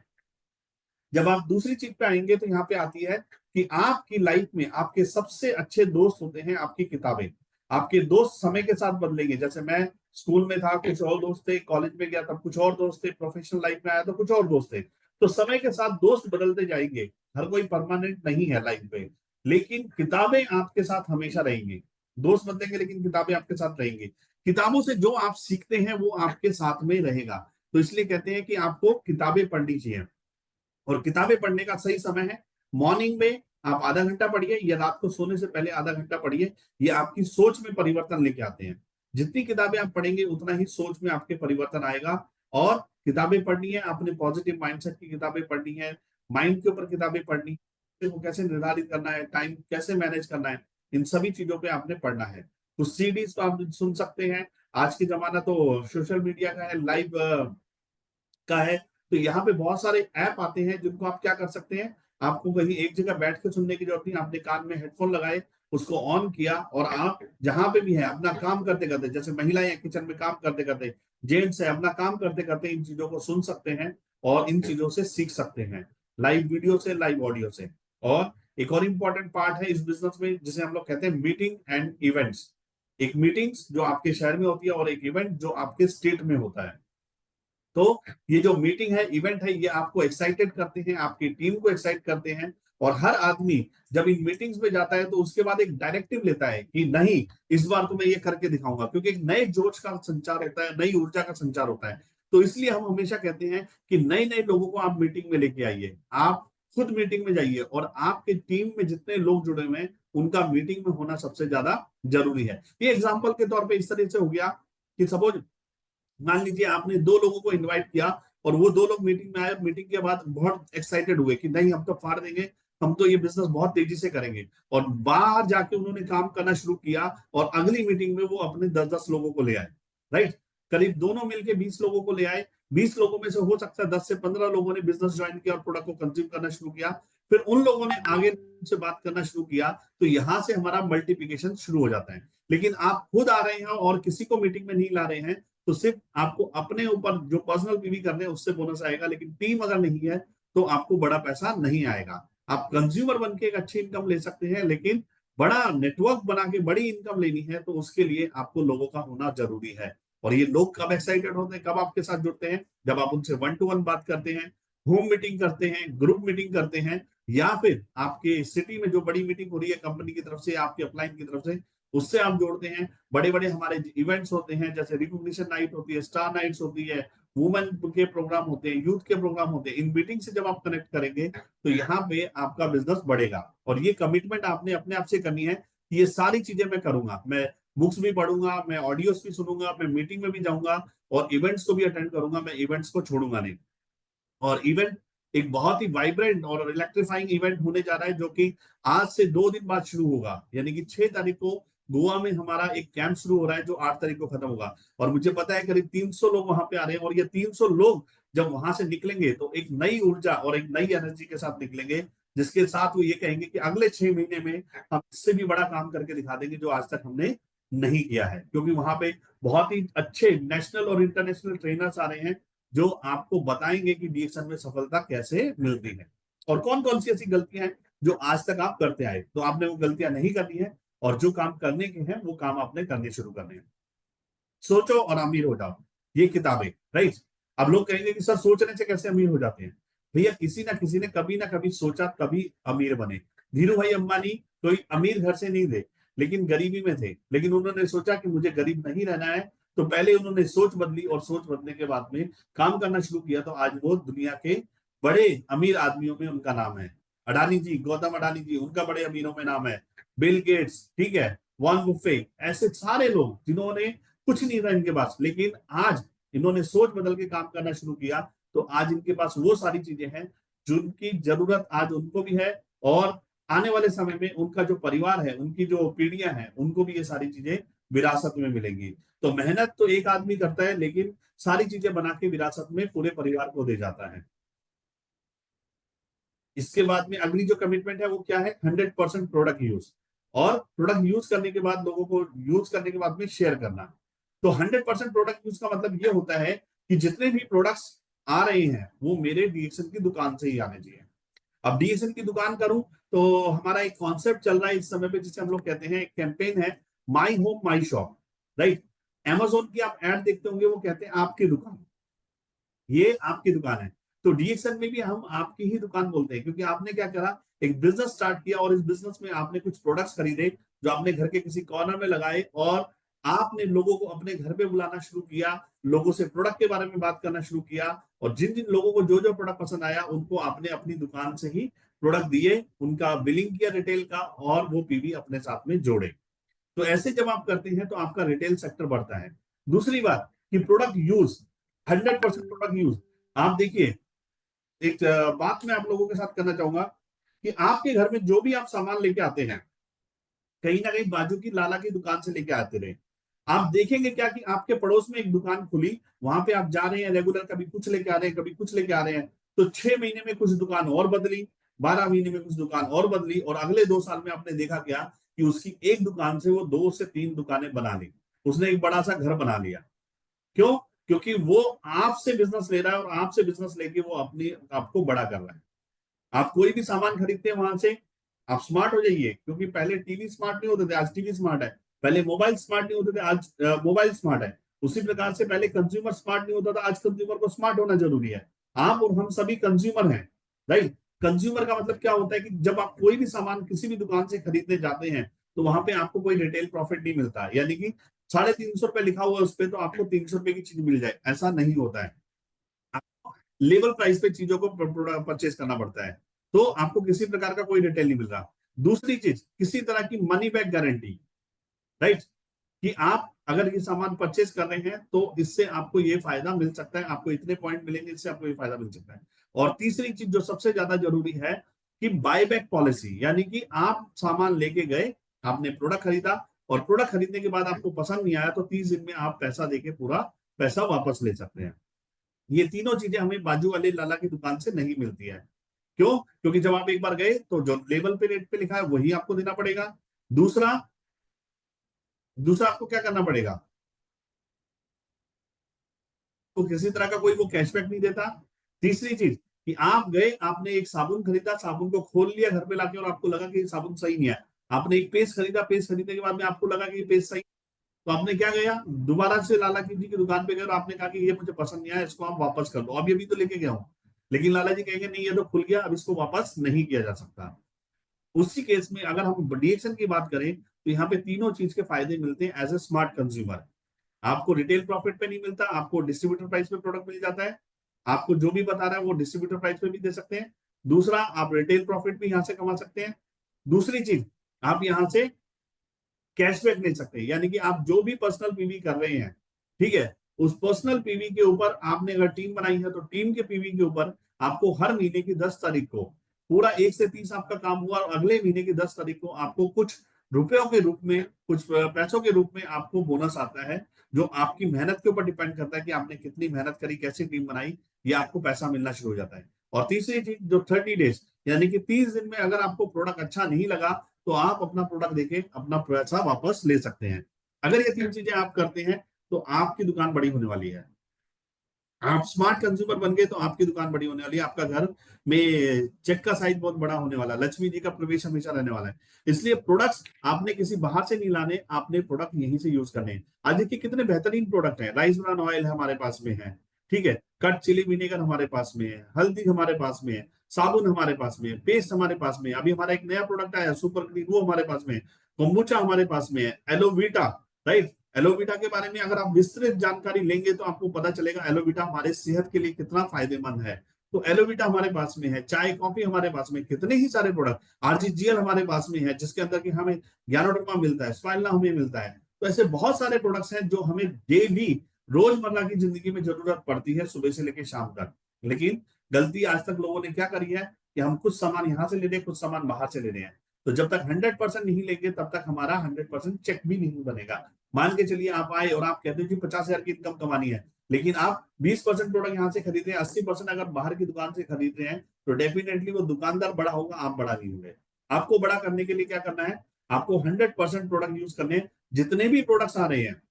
जब आप दूसरी चीज पे आएंगे तो यहाँ पे आती है कि आपकी लाइफ में आपके सबसे अच्छे दोस्त होते हैं आपकी किताबें। आपके दोस्त समय के साथ बदलेंगे। जैसे मैं स्कूल में था कुछ और दोस्त थे, कॉलेज में गया तब कुछ और दोस्त थे, प्रोफेशनल लाइफ में आया तो कुछ और दोस्त थे। तो समय के साथ दोस्त बदलते जाएंगे, हर कोई परमानेंट नहीं है लाइफ में, लेकिन किताबें आपके साथ हमेशा रहेंगी। दोस्त बदलेंगे लेकिन किताबें आपके साथ रहेंगी। किताबों से जो आप सीखते हैं वो आपके साथ में रहेगा। तो इसलिए कहते हैं कि आपको किताबें पढ़नी चाहिए। और किताबें पढ़ने का सही समय है मॉर्निंग में, आप आधा घंटा पढ़िए या रात को सोने से पहले आधा घंटा पढ़िए। ये आपकी सोच में परिवर्तन लेके आते हैं। जितनी किताबें आप पढ़ेंगे उतना ही सोच में आपके परिवर्तन आएगा। और किताबें पढ़नी है, अपने पॉजिटिव माइंडसेट की किताबें पढ़नी है, माइंड के ऊपर किताबें पढ़नी है, वो कैसे निर्धारित करना है, टाइम कैसे मैनेज करना है, इन सभी चीजों पे आपने पढ़ना है। कुछ सीडीज तो आप सुन सकते हैं। आज के जमाना तो सोशल मीडिया का है, लाइव का है। तो यहाँ पे बहुत सारे ऐप आते हैं जिनको आप क्या कर सकते हैं, आपको कहीं एक जगह बैठ के सुनने की जरूरत नहीं, आपने कान में हेडफोन लगाए, उसको ऑन किया और आप जहां पे भी है अपना काम करते करते, जैसे महिलाएं हैं किचन में काम करते करते, जेंट्स है अपना काम करते करते इन चीजों को सुन सकते हैं और इन चीजों से सीख सकते हैं, लाइव वीडियो से, लाइव ऑडियो से। और एक और इम्पॉर्टेंट पार्ट है इस बिजनेस में जिसे हम लोग कहते हैं मीटिंग एंड इवेंट्स। एक मीटिंग्स जो आपके शहर में होती है और एक इवेंट जो आपके स्टेट में होता है। तो ये जो मीटिंग है, इवेंट है, ये आपको एक्साइटेड करते हैं, आपकी टीम को एक्साइट करते हैं। और हर आदमी जब इन मीटिंग्स में जाता है तो उसके बाद एक डायरेक्टिव लेता है कि नहीं, इस बार तो मैं ये करके दिखाऊंगा, क्योंकि एक नए जोश का संचार होता है, नई ऊर्जा का संचार होता है। तो इसलिए हम हमेशा कहते हैं कि नए नए लोगों को आप मीटिंग में लेके आइए, आप खुद मीटिंग में जाइए और आपके टीम में जितने लोग जुड़े हुए हैं उनका मीटिंग में होना सबसे ज्यादा जरूरी है। ये एग्जाम्पल के तौर पर इस तरह से हो गया कि सपोज मान लीजिए आपने दो लोगों को इनवाइट किया और वो दो लोग मीटिंग में आए, मीटिंग के बाद बहुत एक्साइटेड हुए कि नहीं हम तो फाड़ देंगे, हम तो ये बिजनेस बहुत तेजी से करेंगे। और बाहर जाके उन्होंने काम करना शुरू किया और अगली मीटिंग में वो अपने 10-10 लोगों को ले आए। राइट, करीब दोनों मिलके 20 लोगों को ले आए। 20 लोगों में से हो सकता है 10 से 15 लोगों ने बिजनेस ज्वाइन किया और प्रोडक्ट को कंज्यूम करना शुरू किया। फिर उन लोगों ने आगे से बात करना शुरू किया, तो यहां से हमारा मल्टीप्लीकेशन शुरू हो जाता है। लेकिन आप खुद आ रहे हैं और किसी को मीटिंग में नहीं ला रहे हैं तो सिर्फ आपको अपने ऊपर जो पर्सनल पीवी करने हैं उससे बोनस आएगा, लेकिन टीम अगर नहीं है तो आपको बड़ा पैसा नहीं आएगा। आप कंज्यूमर बन के एक अच्छी इनकम ले सकते हैं, लेकिन बड़ा नेटवर्क बना के बड़ी इनकम लेनी है तो उसके लिए आपको लोगों का होना जरूरी है। और ये लोग कब एक्साइटेड होते हैं, कब आपके साथ जुड़ते हैं, जब आप उनसे 1-to-1 बात करते हैं, होम मीटिंग करते हैं, ग्रुप मीटिंग करते हैं, या फिर आपके सिटी में जो बड़ी मीटिंग हो रही है कंपनी की तरफ से, आपके अपलाइन की तरफ से, उससे आप जोड़ते हैं। बड़े बड़े हमारे इवेंट्स होते हैं, जैसे रिकॉग्निशन नाइट होती है, स्टार नाइट्स होती है, वुमेन के प्रोग्राम होते हैं, यूथ के प्रोग्राम होते हैं। इन मीटिंग से जब आप कनेक्ट करेंगे तो यहाँ पे आपका बिजनेस बढ़ेगा। और ये कमिटमेंट आपने अपने आप से करनी है कि ये सारी चीजें मैं करूंगा, मैं बुक्स भी पढ़ूंगा, मैं ऑडियोस भी सुनूंगा, मैं मीटिंग में भी जाऊंगा और इवेंट्स को भी अटेंड करूंगा, मैं इवेंट्स को छोड़ूंगा नहीं। और इवेंट एक बहुत ही वाइब्रेंट और इलेक्ट्रीफाइंग इवेंट होने जा रहा है जो कि आज से 2 दिन बाद शुरू होगा, यानी कि 6 तारीख को गोवा में हमारा एक कैंप शुरू हो रहा है जो 8 तारीख को खत्म होगा। और मुझे पता है करीब 300 लोग वहां पे आ रहे हैं और ये 300 लोग जब वहां से निकलेंगे तो एक नई ऊर्जा और एक नई एनर्जी के साथ निकलेंगे, जिसके साथ वो ये कहेंगे कि अगले 6 महीने में हम इससे भी बड़ा काम करके दिखा देंगे जो आज तक हमने नहीं किया है। क्योंकि वहां पे बहुत ही अच्छे नेशनल और इंटरनेशनल ट्रेनर्स आ रहे हैं जो आपको बताएंगे कि डीएक्शन में सफलता कैसे मिलती है और कौन कौन सी ऐसी गलतियां हैं जो आज तक आप करते आए, तो आपने वो गलतियां नहीं करनी है और जो काम करने के हैं वो काम आपने करने शुरू करने हैं। सोचो और अमीर हो जाओ, ये किताबें। राइट, अब लोग कहेंगे कि सर सोचने से कैसे अमीर हो जाते हैं। भैया किसी ना किसी ने कभी ना कभी सोचा तभी अमीर बने। धीरू भाई अंबानी कोई अमीर घर से नहीं थे, लेकिन गरीबी में थे, लेकिन उन्होंने सोचा कि मुझे गरीब नहीं रहना है। तो पहले उन्होंने सोच बदली और सोच बदलने के बाद में काम करना शुरू किया, तो आज वो दुनिया के बड़े अमीर आदमियों में उनका नाम है। अडानी जी, गौतम अडानी जी, उनका बड़े अमीरों में नाम है। बिल गेट्स, ठीक है, वॉरेन बफेट, ऐसे सारे लोग जिन्होंने कुछ नहीं था इनके पास, लेकिन आज इन्होंने सोच बदल के काम करना शुरू किया, तो आज इनके पास वो सारी चीजें हैं जिनकी जरूरत आज उनको भी है। और आने वाले समय में उनका जो परिवार है, उनकी जो पीढ़ियां हैं, उनको भी ये सारी चीजें विरासत में मिलेंगी। तो मेहनत तो एक आदमी करता है, लेकिन सारी चीजें बना के विरासत में पूरे परिवार को दे जाता है। इसके बाद में अगली जो कमिटमेंट है वो क्या है, 100% प्रोडक्ट यूज। और प्रोडक्ट यूज करने के बाद लोगों को यूज करने के बाद में शेयर करना। तो 100% प्रोडक्ट यूज का मतलब ये होता है कि जितने भी प्रोडक्ट्स आ रहे हैं वो मेरे डीएक्शन की दुकान से ही आने चाहिए। अब डीएक्शन की दुकान करूं तो हमारा एक कॉन्सेप्ट चल रहा है इस समय पे जिसे हम लोग कहते हैं, एक कैंपेन है, my home my shop. Right, Amazon की आप एड देखते होंगे, वो कहते हैं आपकी दुकान, ये आपकी दुकान है। तो डीएक्सन में भी हम आपकी ही दुकान बोलते हैं, क्योंकि आपने क्या करा, एक बिजनेस स्टार्ट किया और इस बिजनेस में आपने कुछ प्रोडक्ट्स खरीदे जो आपने घर के किसी कॉर्नर में लगाए, और आपने लोगों को अपने घर पे बुलाना शुरू किया, लोगों से प्रोडक्ट के बारे में बात करना शुरू किया, और जिन जिन लोगों को जो जो प्रोडक्ट पसंद आया उनको आपने अपनी दुकान से ही प्रोडक्ट दिए, उनका बिलिंग किया रिटेल का, और वो पीवी अपने साथ में जोड़े। तो ऐसे जब आप करते हैं तो आपका रिटेल सेक्टर बढ़ता है। दूसरी बात कि प्रोडक्ट यूज, 100% प्रोडक्ट यूज। आप देखिए, एक बात मैं आप लोगों के साथ करना चाहूंगा कि आपके घर में जो भी आप सामान लेके आते हैं, कहीं ना कहीं बाजू की लाला की दुकान से लेके आते रहे। आप देखेंगे क्या कि आपके पड़ोस में एक दुकान खुली, वहां पे आप जा रहे हैं रेगुलर, कभी कुछ लेके आ रहे हैं, कभी कुछ लेके आ रहे हैं, तो 6 महीने में कुछ दुकान और बदली, 12 महीने में कुछ दुकान और बदली, और अगले 2 साल में आपने देखा क्या कि उसकी एक दुकान से वो 2 से 3 दुकानें बना ली, उसने एक बड़ा सा घर बना लिया। क्यों? क्योंकि वो आपसे बिजनेस ले रहा है, और आपसे बिजनेस लेके वो अपनी आपको बड़ा कर रहा है। आप कोई भी सामान खरीदते हैं वहां से, आप स्मार्ट हो जाइए, क्योंकि पहले टीवी स्मार्ट नहीं होते थे, आज टीवी स्मार्ट है। पहले मोबाइल स्मार्ट नहीं होते थे, आज मोबाइल स्मार्ट है। उसी प्रकार से पहले कंज्यूमर स्मार्ट नहीं होता था, आज कंज्यूमर को स्मार्ट होना जरूरी है। आप और हम सभी कंज्यूमर हैं, राइट। कंज्यूमर का मतलब क्या होता है कि जब आप कोई भी सामान किसी भी दुकान से खरीदने जाते हैं, तो वहां पे आपको कोई रिटेल प्रॉफिट नहीं मिलता, यानी कि 350 रुपए लिखा हुआ है उस पर, तो आपको 300 रुपए की चीज मिल जाए, ऐसा नहीं होता है। लेवल प्राइस पे चीजों को परचेज करना पड़ता है, तो आपको किसी प्रकार का कोई रिटेल नहीं मिल रहा। दूसरी चीज, किसी तरह की मनी बैक गारंटी, राइट, कि आप अगर ये सामान परचेज कर रहे हैं तो इससे आपको ये फायदा मिल सकता है, आपको इतने पॉइंट मिलेंगे, इससे आपको ये फायदा मिल सकता है। और तीसरी चीज जो सबसे ज्यादा जरूरी है कि बायबैक पॉलिसी, यानी कि आप सामान लेके गए, आपने प्रोडक्ट खरीदा, और प्रोडक्ट खरीदने के बाद आपको पसंद नहीं आया तो 30 दिन में आप पैसा देके पूरा पैसा वापस ले सकते हैं। ये तीनों चीजें हमें बाजू वाले लाला की दुकान से नहीं मिलती है। क्यों? क्योंकि जब आप एक बार गए तो जो लेबल पे रेट पे लिखा है वही आपको देना पड़ेगा। दूसरा दूसरा आपको क्या करना पड़ेगा, तो किसी तरह का कोई वो कैशबैक नहीं देता। तीसरी चीज कि आप गए, आपने एक साबुन खरीदा, साबुन को खोल लिया घर पे लाके, और आपको लगा कि साबुन सही नहीं है। आपने एक पेस्ट खरीदा, पेस्ट खरीदने के बाद में आपको लगा कि ये पेस्ट सही, तो आपने क्या किया, दोबारा से लाला जी की दुकान पे गए और आपने कहा कि ये मुझे पसंद नहीं आया, इसको आप वापस कर दो, अब ये भी तो लेके गया हूं। लेकिन लाला जी कहेंगे नहीं, ये तो खुल गया, अब इसको वापस नहीं किया जा सकता। उसी केस में अगर हम डीएक्शन की बात करें तो यहाँ पे तीनों चीज के फायदे मिलते हैं एज ए स्मार्ट कंज्यूमर। आपको रिटेल प्रॉफिट पे नहीं मिलता, आपको डिस्ट्रीब्यूटर प्राइस पे प्रोडक्ट मिल जाता है, आपको जो भी बता रहा है वो डिस्ट्रीब्यूटर प्राइस पे भी दे सकते हैं। दूसरा, आप रिटेल प्रॉफिट भी यहाँ से कमा सकते हैं। दूसरी चीज, आप यहाँ से कैशबैक ले सकते हैं, यानी कि आप जो भी पर्सनल पीवी कर रहे हैं, ठीक है, उस पर्सनल पीवी के ऊपर आपने अगर टीम बनाई है तो टीम के पीवी के ऊपर आपको हर महीने की 10 तारीख को पूरा 1 से 30 आपका काम हुआ, और अगले महीने की 10 तारीख को आपको कुछ रुपयों के रूप में, कुछ पैसों के रूप में आपको बोनस आता है, जो आपकी मेहनत के ऊपर डिपेंड करता है कि आपने कितनी मेहनत करी, कैसी टीम बनाई, ये आपको पैसा मिलना शुरू हो जाता है। और तीसरी चीज जो 30 डेज, यानी कि 30 दिन में अगर आपको प्रोडक्ट अच्छा नहीं लगा तो आप अपना प्रोडक्ट देके अपना पैसा वापस ले सकते हैं। अगर ये 3 चीजें आप करते हैं तो आपकी दुकान बड़ी होने वाली है। आप स्मार्ट कंज्यूमर बन गए तो आपकी दुकान बड़ी होने वाली है, आपका घर में चेक का साइज बहुत बड़ा होने वाला है, लक्ष्मी जी का प्रवेश हमेशा रहने वाला है। इसलिए प्रोडक्ट्स आपने किसी बाहर से नहीं लाने, आपने प्रोडक्ट यहीं से यूज करने हैं। आज देखिए कितने बेहतरीन प्रोडक्ट हैं, राइस ब्रान ऑयल हमारे पास में है, ठीक है, कट चिली विनेगर हमारे पास में है, हल्दी हमारे पास में है, साबुन हमारे पास में है, पेस्ट हमारे पास में है, अभी हमारा एक नया प्रोडक्ट आया सुपर क्लीन, वो हमारे पास में है, कोम्बुचा हमारे पास में है, एलोवीटा, राइट। एलोवीटा के बारे में अगर आप विस्तृत जानकारी लेंगे तो आपको पता चलेगा एलोवीटा हमारे सेहत के लिए कितना फायदेमंद है। तो एलोवीटा हमारे पास में है, चाय कॉफी हमारे पास में, कितने ही सारे प्रोडक्ट, आरजीजीएल हमारे पास में है जिसके अंदर कि हमें ज्ञानोडर्मा मिलता है, स्पाइरला हमें मिलता है। तो ऐसे बहुत सारे प्रोडक्ट्स हैं जो हमें डेली रोजमर्रा की जिंदगी में जरूरत पड़ती है सुबह से लेकर शाम तक। लेकिन गलती आज तक लोगों ने क्या करी है कि हम कुछ सामान यहाँ से ले रहे हैं, कुछ सामान बाहर से ले रहे हैं। तो जब तक 100% नहीं लेंगे तब तक हमारा 100% चेक भी नहीं बनेगा। मान के चलिए आप आए और आप कहते हो कि 50,000 की इनकम कमानी है, लेकिन आप 20% प्रोडक्ट यहाँ से खरीद रहे हैं, 80% अगर बाहर की दुकान से खरीद रहे हैं, तो डेफिनेटली वो दुकानदार बड़ा होगा, आप बड़ा नहीं होंगे। आपको बड़ा करने के लिए क्या करना है, आपको 100% प्रोडक्ट यूज करने हैं। जितने भी प्रोडक्ट्स आ रहे हैं,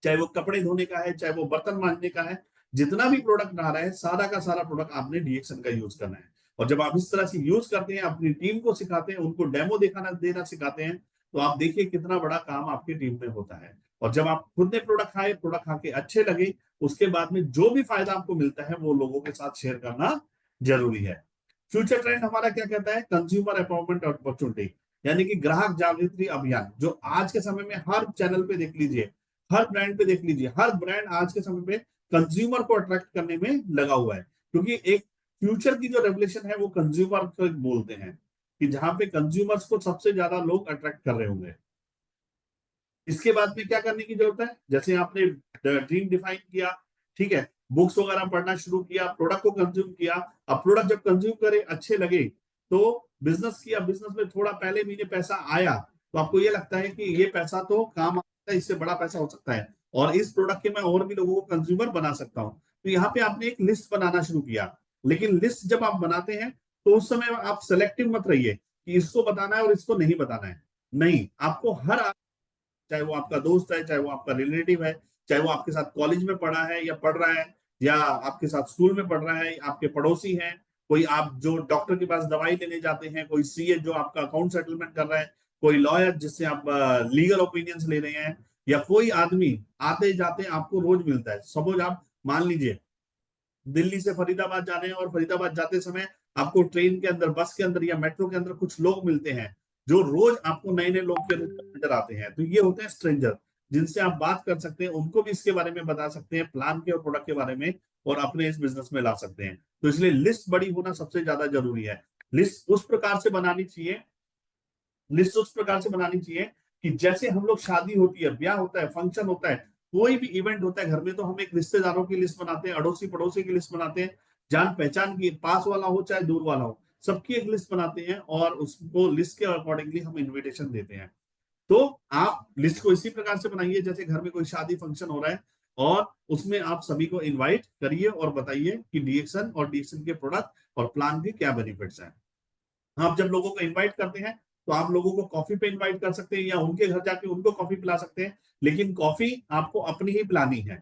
चाहे वो कपड़े धोने का है, चाहे वो बर्तन मांजने का है, जितना भी प्रोडक्ट आ रहा है सारा का सारा प्रोडक्ट आपने डीएक्सन का यूज करना है। और जब आप इस तरह से यूज करते हैं, अपनी टीम को सिखाते हैं, उनको डेमो दिखाना देना सिखाते हैं, तो आप देखिए कितना बड़ा काम आपकी टीम में होता है। और जब आप खुद ने प्रोडक्ट खाए, प्रोडक्ट खा के अच्छे लगे, उसके बाद में जो भी फायदा आपको मिलता है वो लोगों के साथ शेयर करना जरूरी है। फ्यूचर ट्रेंड हमारा क्या कहता है? कंज्यूमर एम्पावरमेंट अपॉर्चुनिटी, यानी कि ग्राहक जागृति अभियान, जो आज के समय में हर चैनल पे देख लीजिए, हर ब्रांड पे देख लीजिए, हर ब्रांड आज के समय पे कंज्यूमर को अट्रैक्ट करने में लगा हुआ है। क्योंकि एक फ्यूचर की जो रेवोल्यूशन है वो कंज्यूमर को बोलते हैं, कि जहां पे कंज्यूमर्स को सबसे ज्यादा लोग अट्रैक्ट कर रहे होंगे। इसके बाद में क्या करने की जरूरत है? जैसे आपने ड्रीम डिफाइन किया, ठीक है, बुक्स वगैरह पढ़ना शुरू किया, प्रोडक्ट को कंज्यूम किया। अब प्रोडक्ट जब कंज्यूम करे, अच्छे लगे, तो बिजनेस किया, बिजनेस में थोड़ा पहले महीने पैसा आया, तो आपको ये लगता है कि ये पैसा तो काम आता है, इससे बड़ा पैसा हो सकता है, और इस प्रोडक्ट के मैं और भी लोगों को कंज्यूमर बना सकता हूँ। तो यहाँ पे आपने एक लिस्ट बनाना शुरू किया। लेकिन लिस्ट जब आप बनाते हैं तो उस समय आप सेलेक्टिव मत रहिए कि इसको बताना है और इसको नहीं बताना है। नहीं, आपको हर, चाहे वो आपका दोस्त है, चाहे वो आपका रिलेटिव है, चाहे वो आपके साथ कॉलेज में पढ़ा है या पढ़ रहा है, या आपके साथ स्कूल में पढ़ रहा है, आपके पड़ोसी हैं, कोई आप जो डॉक्टर के पास दवाई लेने जाते हैं, कोई सीए जो आपका अकाउंट सेटलमेंट कर रहा है, कोई लॉयर जिससे आप लीगल ओपिनियंस ले रहे हैं, या कोई आदमी आते जाते आपको रोज मिलता है। सपोज आप मान लीजिए दिल्ली से फरीदाबाद जा रहे हैं और फरीदाबाद जाते समय आपको ट्रेन के अंदर, बस के अंदर या मेट्रो के अंदर कुछ लोग मिलते हैं जो रोज आपको नए नए लोग के रूप में नजर आते हैं। तो ये होते हैं स्ट्रेंजर, जिनसे आप बात कर सकते हैं, उनको भी इसके बारे में बता सकते हैं, प्लान के और प्रोडक्ट के बारे में, और अपने इस बिजनेस में ला सकते हैं। तो इसलिए लिस्ट बड़ी होना सबसे ज्यादा जरूरी है। लिस्ट उस प्रकार से बनानी चाहिए, लिस्ट उस प्रकार से बनानी चाहिए कि जैसे हम लोग, शादी होती है, ब्याह होता है, फंक्शन होता है, कोई भी इवेंट होता है घर में, तो हम एक रिश्तेदारों की लिस्ट बनाते हैं, अड़ोसी पड़ोसी की लिस्ट बनाते हैं, जान पहचान की, पास वाला हो चाहे दूर वाला हो, सबकी एक लिस्ट बनाते हैं, और उसको लिस्ट के अकॉर्डिंगली हम इन्विटेशन देते हैं। तो आप लिस्ट को इसी प्रकार से बनाइए जैसे घर में कोई शादी फंक्शन हो रहा है, और उसमें आप सभी को इनवाइट करिए और बताइए कि डीएक्शन और डीएक्शन के प्रोडक्ट और प्लान के क्या बेनिफिट्स हैं। आप जब लोगों को इनवाइट करते हैं तो आप लोगों को कॉफी पे इनवाइट कर सकते हैं, या उनके घर जाके उनको कॉफी पिला सकते हैं, लेकिन कॉफी आपको अपनी ही पिलानी है,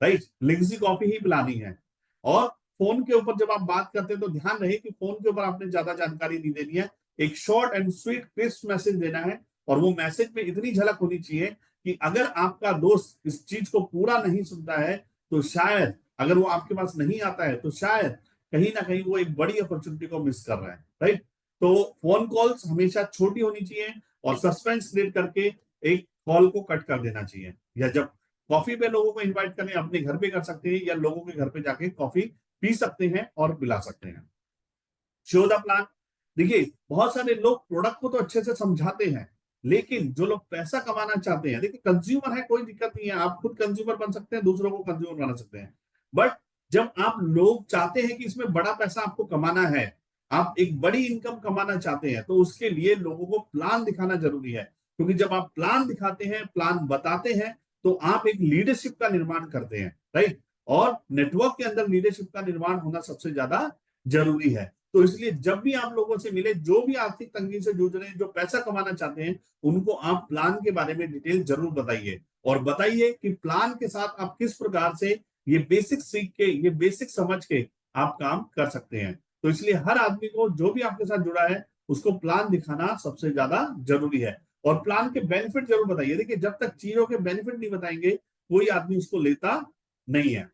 राइट? लिंक्सी कॉफी ही पिलानी है। और फोन के ऊपर जब आप बात करते हैं तो ध्यान रहे कि फोन के ऊपर आपने ज्यादा जानकारी नहीं देनी है, एक short and sweet crisp message देना है, और वो मैसेज में इतनी झलक होनी चाहिए कि अगर आपका दोस्त इस चीज को पूरा नहीं सुनता है, तो शायद, अगर वो आपके पास नहीं आता है, तो शायद कहीं ना कहीं वो एक बड़ी अपॉर्चुनिटी को मिस कर रहा है, राइट? तो फोन कॉल्स हमेशा छोटी होनी चाहिए, और सस्पेंस क्रिएट करके एक कॉल को कट कर देना चाहिए। या जब कॉफी पे लोगों को इनवाइट करें, अपने घर पे कर सकते हैं, या लोगों के घर पे जाके कॉफी पी सकते हैं और पिला सकते हैं। Show the plan. देखिए, बहुत सारे लोग प्रोडक्ट को तो अच्छे से समझाते हैं, लेकिन जो लोग पैसा कमाना चाहते हैं, देखिए कंज्यूमर है, कोई दिक्कत नहीं है, आप खुद कंज्यूमर बन सकते हैं, दूसरों को कंज्यूमर बना सकते हैं। बट जब आप लोग चाहते हैं कि इसमें बड़ा पैसा आपको कमाना है, आप एक बड़ी इनकम कमाना चाहते हैं, तो उसके लिए लोगों को प्लान दिखाना जरूरी है। क्योंकि जब आप प्लान दिखाते हैं, प्लान बताते हैं, तो आप एक लीडरशिप का निर्माण करते हैं, राइट? और नेटवर्क के अंदर लीडरशिप का निर्माण होना सबसे ज्यादा जरूरी है। तो इसलिए जब भी आप लोगों से मिले, जो भी आर्थिक तंगी से जूझ रहे हैं, जो पैसा कमाना चाहते हैं, उनको आप प्लान के बारे में डिटेल जरूर बताइए, और बताइए कि प्लान के साथ आप किस प्रकार से ये बेसिक सीख के, ये बेसिक समझ के आप काम कर सकते हैं। तो इसलिए हर आदमी को, जो भी आपके साथ जुड़ा है, उसको प्लान दिखाना सबसे ज्यादा जरूरी है, और प्लान के बेनिफिट जरूर बताइए। देखिए, जब तक चीजों के बेनिफिट नहीं बताएंगे, कोई आदमी उसको लेता नहीं है।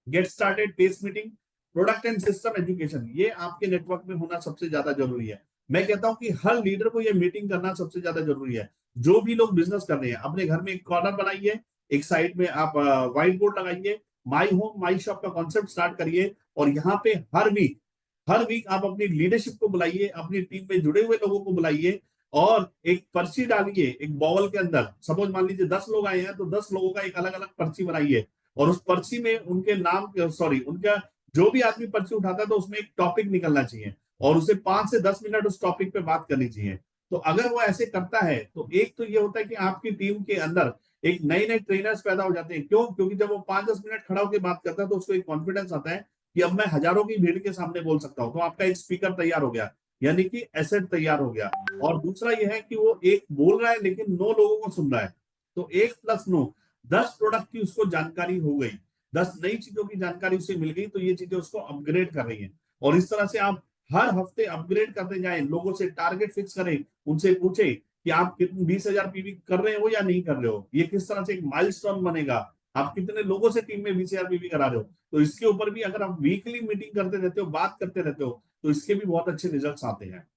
Get started, pace meeting, product and system education, ये आपके नेटवर्क में होना सबसे ज्यादा जरूरी है। मैं कहता हूं कि हर लीडर को ये मीटिंग करना सबसे ज्यादा जरूरी है। जो भी लोग बिजनेस कर रहे हैं, अपने घर में एक कॉर्नर बनाइए, एक साइड में आप व्हाइट बोर्ड लगाइए, माई होम माई शॉप का कॉन्सेप्ट स्टार्ट करिए, और यहाँ पे हर वीक आप अपनी लीडरशिप को बुलाइए, अपनी टीम में जुड़े हुए लोगों को बुलाइए, और एक पर्ची डालिए एक बॉवल के अंदर। सपोज मान लीजिए 10 लोग आए हैं, तो 10 लोगों का एक अलग अलग पर्ची बनाइए, और उस पर्ची में उनके नाम, सॉरी, उनका, जो भी आदमी पर्ची उठाता है, तो उसमें एक टॉपिक निकलना चाहिए, और उसे 5 से 10 मिनट उस टॉपिक पे बात करनी चाहिए। तो अगर वो ऐसे करता है, तो एक तो ये होता है कि आपकी टीम के अंदर एक नए नए ट्रेनर्स पैदा हो जाते हैं। क्यों? क्योंकि जब वो 5-10 मिनट खड़ा होकर बात करता है, तो उसको एक कॉन्फिडेंस आता है कि अब मैं हजारों की भीड़ के सामने बोल सकता हूँ। तो आपका एक स्पीकर तैयार हो गया, यानी कि एसेट तैयार हो गया। और दूसरा यह है कि वो एक बोल रहा है, लेकिन 9 लोगों को सुन रहा है, तो 1+9, 10 प्रोडक्ट की उसको जानकारी हो गई, 10 नई चीजों की जानकारी उसे मिल गई, तो ये चीजें उसको अपग्रेड कर रही है। और इस तरह से आप हर हफ्ते अपग्रेड करते जाएं, लोगों से टारगेट फिक्स करें, उनसे पूछे कि आप कितने 20,000 पीवी कर रहे हो या नहीं कर रहे हो, ये किस तरह से एक माइलस्टोन बनेगा, आप कितने लोगों से टीम में 20,000 पीवी करा रहे हो। तो इसके ऊपर भी अगर आप वीकली मीटिंग करते रहते हो, बात करते रहते हो, तो इसके भी बहुत अच्छे रिजल्ट्स आते हैं।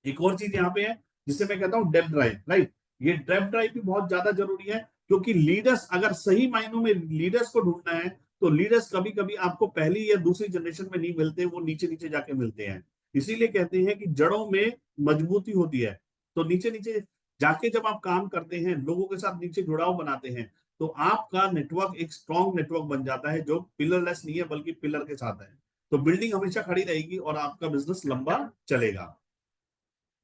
एक और चीज यहाँ पे है जिसे मैं कहता हूँ डेप्थ ड्राइव, राइट। ये डेप्थ ड्राइव भी बहुत ज्यादा जरूरी है, क्योंकि लीडर्स, अगर सही मायनों में लीडर्स को ढूंढना है, तो लीडर्स कभी कभी आपको पहली या दूसरी जनरेशन में नहीं मिलते, वो नीचे नीचे जाके मिलते हैं। इसीलिए कहते हैं कि जड़ों में मजबूती होती है। तो नीचे नीचे जाके जब आप काम करते हैं, लोगों के साथ नीचे जुड़ाव बनाते हैं, तो आपका नेटवर्क एक स्ट्रॉन्ग नेटवर्क बन जाता है, जो पिलरलेस नहीं है बल्कि पिलर के साथ है। तो बिल्डिंग हमेशा खड़ी रहेगी और आपका बिजनेस लंबा चलेगा।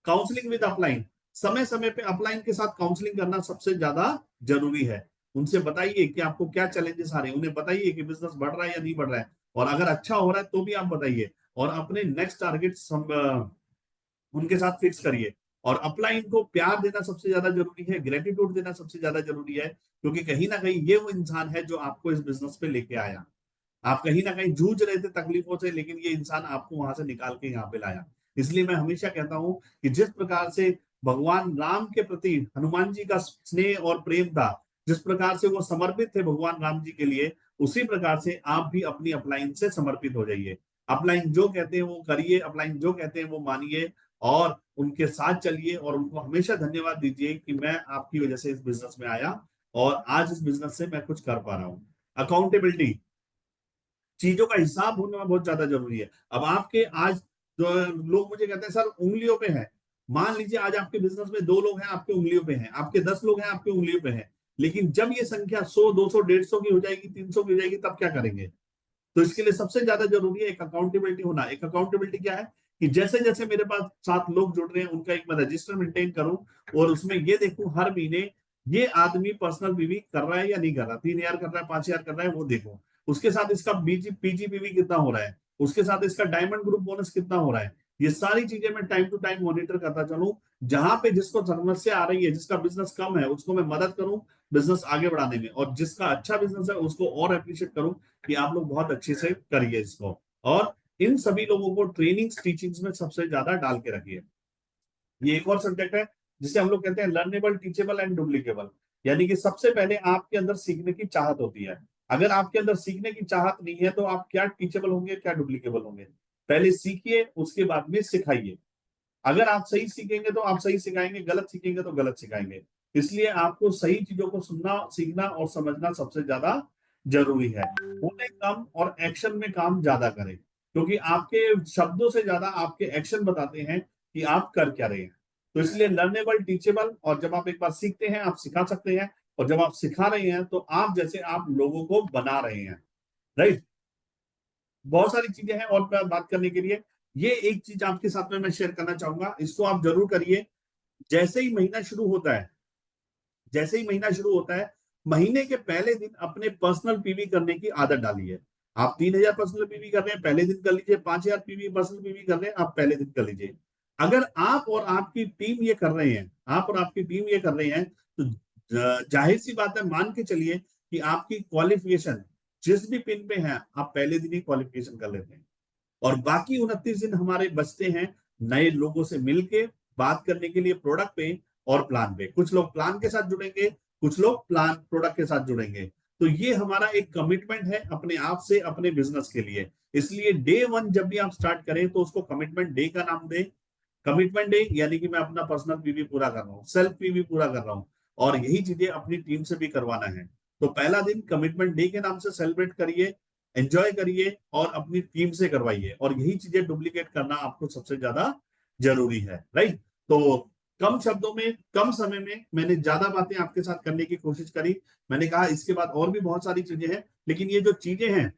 काउंसलिंग विद अपलाइन, समय समय पे अपलाइन के साथ काउंसलिंग करना सबसे ज्यादा जरूरी है। उनसे बताइए कि आपको क्या चैलेंजेस आ रहे हैं, उन्हें बताइए कि बिजनेस बढ़ रहा है या नहीं बढ़ रहा है, और अगर अच्छा हो रहा है तो भी आप बताइए, और अपने नेक्स्ट टारगेट उनके साथ फिक्स करिए। और अपलाइन को प्यार देना सबसे ज्यादा जरूरी है, ग्रेटिट्यूड देना सबसे ज्यादा जरूरी है, क्योंकि कहीं ना कहीं ये वो इंसान है जो आपको इस बिजनेस पे लेके आया। आप कहीं ना कहीं जूझ रहे थे तकलीफों से, लेकिन ये इंसान आपको वहां से निकाल के यहाँ पे लाया। इसलिए मैं हमेशा कहता हूं कि जिस प्रकार से भगवान राम के प्रति हनुमान जी का स्नेह और प्रेम था, जिस प्रकार से वो समर्पित थे भगवान राम जी के लिए, उसी प्रकार से आप भी अपनी अपलाइन से समर्पित हो जाइए। अपलाइन जो कहते हैं वो करिए, अपलाइन जो कहते हैं वो मानिए, और उनके साथ चलिए, और उनको हमेशा धन्यवाद दीजिए कि मैं आपकी वजह से इस बिजनेस में आया और आज इस बिजनेस से मैं कुछ कर पा रहा हूँ। अकाउंटेबिलिटी, चीजों का हिसाब होना बहुत ज्यादा जरूरी है। अब आपके आज जो लोग मुझे कहते हैं सर उंगलियों पे है, मान लीजिए आज आपके बिजनेस में 2 लोग हैं आपके उंगलियों पे हैं, आपके 10 लोग हैं आपके उंगलियों पे हैं, लेकिन जब ये संख्या 100, 200, 150 की हो जाएगी, 300 की हो जाएगी, तब क्या करेंगे। तो इसके लिए सबसे ज्यादा जरूरी है एक अकाउंटेबिलिटी होना। एक अकाउंटेबिलिटी क्या है कि जैसे जैसे मेरे पास 7 लोग जुड़ रहे हैं, उनका एक मैं रजिस्टर मेंटेन करूं, और उसमें ये देखूं हर महीने ये आदमी पर्सनल पीवी कर रहा है या नहीं कर रहा, 3,000 कर रहा है, 5,000 कर रहा है, वो देखो। उसके साथ इसका बीजी पीजीपीवी कितना हो रहा है, उसके साथ इसका डायमंड ग्रुप बोनस कितना हो रहा है, ये सारी चीजें मैं टाइम टू टाइम मॉनिटर करता चलूं। जहां पे जिसको समस्या आ रही है, जिसका बिजनेस कम है, उसको मैं मदद करूं बिजनेस आगे बढ़ाने में, और जिसका अच्छा बिजनेस है उसको और अप्रिशिएट करूं कि आप लोग बहुत अच्छे से करिए इसको। और इन सभी लोगों को ट्रेनिंग टीचिंग्स में सबसे ज्यादा डाल के रखिए। ये एक और सब्जेक्ट है जिसे हम लोग कहते हैं लर्नेबल, टीचेबल एंड डुप्लीकेबल। यानी कि सबसे पहले आपके अंदर सीखने की चाहत होती है। अगर आपके अंदर सीखने की चाहत नहीं है, तो आप क्या टीचेबल होंगे, क्या डुप्लीकेबल होंगे। पहले सीखिए, उसके बाद में सिखाइए। अगर आप सही सीखेंगे तो आप सही सिखाएंगे, गलत सीखेंगे तो गलत सिखाएंगे। इसलिए आपको सही चीजों को सुनना, सीखना और समझना सबसे ज्यादा जरूरी है। बोले कम और एक्शन में काम ज्यादा करें, क्योंकि आपके शब्दों से ज्यादा आपके एक्शन बताते हैं कि आप कर क्या रहे हैं। तो इसलिए लर्नेबल, टीचेबल, और जब आप एक बार सीखते हैं आप सिखा सकते हैं, और जब आप सिखा रहे हैं तो आप जैसे आप लोगों को बना रहे हैं, राइट। बहुत सारी चीजें हैं और बात करने के लिए। ये एक चीज आपके साथ में मैं शेयर करना चाहूंगा, इसको आप जरूर करिए। जैसे ही महीना शुरू होता है, जैसे ही महीना शुरू होता है, महीने के पहले दिन अपने पर्सनल पीवी करने की आदत डालिए। आप 3,000 पर्सनल पीवी कर रहे हैं, पहले दिन कर लीजिए। 5,000 पीवी पर्सनल पीवी कर रहे हैं, आप पहले दिन कर लीजिए। अगर आप और आपकी टीम ये कर रहे हैं, आप और आपकी टीम ये कर रहे हैं, तो जाहिर सी बात है, मान के चलिए कि आपकी क्वालिफिकेशन जिस भी पिन पे है, आप पहले दिन ही क्वालिफिकेशन कर लेते हैं। और बाकी 29 दिन हमारे बचते हैं नए लोगों से मिलके बात करने के लिए, प्रोडक्ट पे और प्लान पे। कुछ लोग प्लान के साथ जुड़ेंगे, कुछ लोग प्लान प्रोडक्ट के साथ जुड़ेंगे। तो ये हमारा एक कमिटमेंट है अपने आप से, अपने बिजनेस के लिए। इसलिए डे 1 जब भी आप स्टार्ट करें तो उसको कमिटमेंट डे का नाम दें। कमिटमेंट डे यानी कि मैं अपना पर्सनल पीवी पूरा कर रहा हूँ, सेल्फ पीवी पूरा कर रहा हूँ, और यही चीजें अपनी टीम से भी करवाना है। तो पहला दिन कमिटमेंट डे के नाम से सेलिब्रेट करिए, एंजॉय करिए, और अपनी टीम से करवाइए, और यही चीजें डुप्लीकेट करना आपको सबसे ज्यादा जरूरी है, राइट। तो कम शब्दों में, कम समय में मैंने ज्यादा बातें आपके साथ करने की कोशिश करी। मैंने कहा इसके बाद और भी बहुत सारी चीजें हैं, लेकिन ये जो चीजें हैं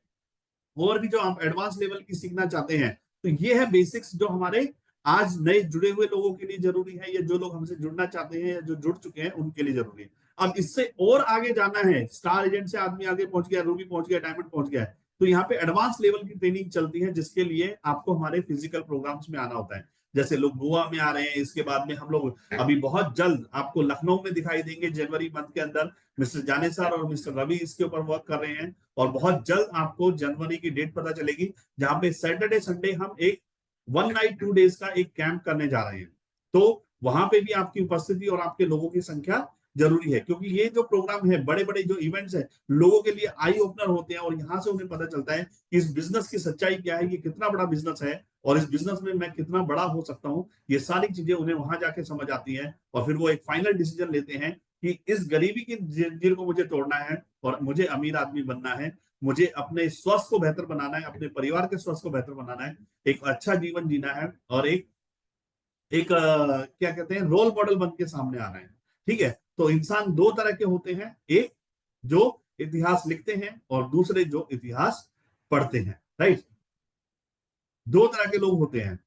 और भी जो आप एडवांस लेवल की सीखना चाहते हैं, तो ये है बेसिक्स जो हमारे आज नए जुड़े हुए लोगों के लिए जरूरी है, या जो लोग हमसे जुड़ना चाहते हैं या जो जुड़ चुके हैं उनके लिए जरूरी है। अब इससे और आगे जाना है, स्टार एजेंट से आदमी आगे पहुंच गया, रूबी पहुंच गया, डायमंड पहुंच गया है, तो यहाँ पे एडवांस लेवल की ट्रेनिंग चलती है, जिसके लिए आपको हमारे फिजिकल प्रोग्राम्स में आना होता है। जैसे लोग गोवा में आ रहे हैं, इसके बाद में हम लोग अभी बहुत जल्द आपको लखनऊ में दिखाई देंगे जनवरी मंथ के अंदर। मिस्टर जानेसर और मिस्टर रवि इसके ऊपर वर्क कर रहे हैं, और बहुत जल्द आपको जनवरी की डेट पता चलेगी, जहां पे सैटरडे संडे हम एक 1 नाइट 2 डेज का एक कैंप करने जा रहे हैं। तो वहां पे भी आपकी उपस्थिति और आपके लोगों की संख्या जरूरी है, क्योंकि ये जो प्रोग्राम है, बड़े बड़े जो इवेंट्स है, लोगों के लिए आई ओपनर होते हैं और यहाँ से उन्हें पता चलता है कि इस बिजनेस की सच्चाई क्या है, ये कितना बड़ा बिजनेस है और इस बिजनेस में मैं कितना बड़ा हो सकता हूँ। ये सारी चीजें उन्हें वहां जाके समझ आती है और फिर वो एक फाइनल डिसीजन लेते हैं कि इस गरीबी की जंजीर को मुझे तोड़ना है और मुझे अमीर आदमी बनना है, मुझे अपने स्वास्थ्य को बेहतर बनाना है, अपने परिवार के स्वास्थ्य को बेहतर बनाना है, एक अच्छा जीवन जीना है और एक एक क्या कहते हैं, रोल मॉडल बन के सामने आ रहे हैं। ठीक है, तो इंसान दो तरह के होते हैं, एक जो इतिहास लिखते हैं और दूसरे जो इतिहास पढ़ते हैं। राइट, दो तरह के लोग होते हैं।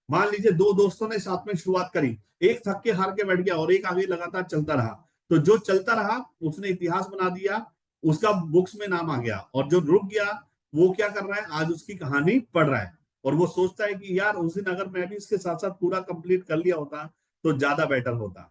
मान लीजिए दो दोस्तों ने साथ में शुरुआत करी, एक थक के हार के बैठ गया और एक आगे लगातार चलता रहा, तो जो चलता रहा उसने इतिहास बना दिया, उसका बुक्स में नाम आ गया, और जो रुक गया वो क्या कर रहा है, आज उसकी कहानी पढ़ रहा है और वो सोचता है कि यार उस दिन अगर मैं भी इसके साथ साथ पूरा कंप्लीट कर लिया होता तो ज्यादा बेटर होता।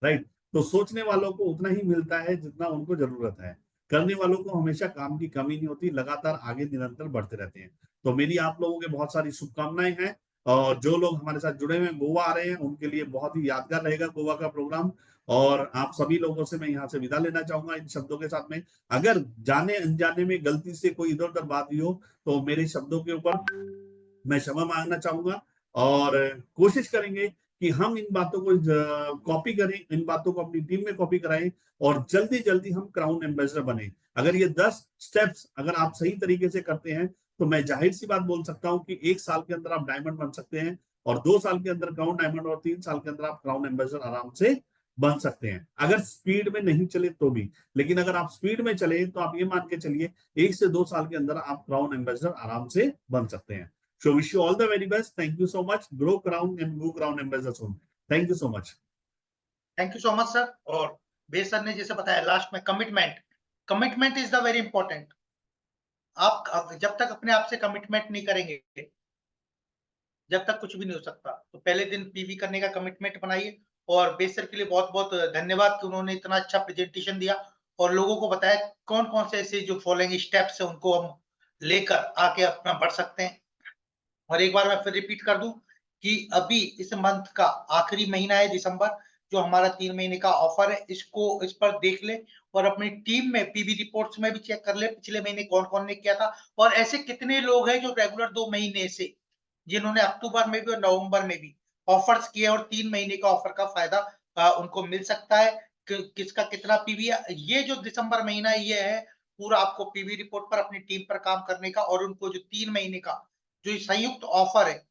राइट, तो सोचने वालों को उतना ही मिलता है जितना उनको जरूरत है, करने वालों को हमेशा काम की कमी नहीं होती, लगातार आगे निरंतर बढ़ते रहते हैं। तो मेरी आप लोगों के बहुत सारी शुभकामनाएं हैं और जो लोग हमारे साथ जुड़े हुए गोवा आ रहे हैं उनके लिए बहुत ही यादगार रहेगा गोवा का प्रोग्राम। और आप सभी लोगों से मैं यहाँ से विदा लेना चाहूंगा इन शब्दों के साथ में। अगर जाने अनजाने में गलती से कोई इधर उधर बात हुई हो तो मेरे शब्दों के ऊपर मैं क्षमा मांगना चाहूंगा और कोशिश करेंगे कि हम इन बातों को कॉपी करें, इन बातों को अपनी टीम में कॉपी कराएं और जल्दी जल्दी हम क्राउन एम्बेसडर बने। अगर ये 10 स्टेप्स अगर आप सही तरीके से करते हैं तो मैं जाहिर सी बात बोल सकता हूं कि 1 साल के अंदर आप डायमंड बन सकते हैं और 2 साल के अंदर क्राउन डायमंड और 3 साल के अंदर आप क्राउन एम्बेसडर आराम से बन सकते हैं, अगर स्पीड में नहीं चले तो भी। लेकिन अगर आप स्पीड में चले तो आप ये मान के चलिए 1 से 2 साल के अंदर आप क्राउन एम्बेसडर आराम से बन सकते हैं। So wish you all the very best. Thank you so much. Grow Crown and go Crown Ambassador soon. Thank you so much. Thank you so much sir. और बेस सर ने जैसे बताया last में, commitment, commitment is the very important. आप जब तक अपने आप से कमिटमेंट नहीं करेंगे, जब तक कुछ भी नहीं हो सकता। तो पहले दिन पीवी करने का कमिटमेंट बनाइए। और बेस सर के लिए बहुत बहुत धन्यवाद कि उन्होंने इतना अच्छा प्रेजेंटेशन दिया और लोगों को बताया कौन कौन से ऐसे जो फॉलोइंग स्टेप्स है उनको हम लेकर आगे अपना बढ़ सकते हैं। और एक बार मैं फिर रिपीट कर दूं कि अभी इस मंथ का आखिरी महीना है दिसंबर, जो हमारा 3 महीने का ऑफर है, इसको इस पर देख ले और अपनी टीम में पीवी रिपोर्ट्स में भी चेक कर ले पिछले महीने कौन कौन ने किया था और ऐसे कितने लोग हैं जो रेगुलर 2 महीने से, जिन्होंने अक्टूबर में भी और नवंबर में भी ऑफर्स किए और 3 महीने का ऑफर का फायदा उनको मिल सकता है। किसका कितना पीवी है, ये जो दिसंबर महीना ये है पूरा आपको पीवी रिपोर्ट पर अपनी टीम पर काम करने का। और उनको जो 3 महीने का जो संयुक्त ऑफर है,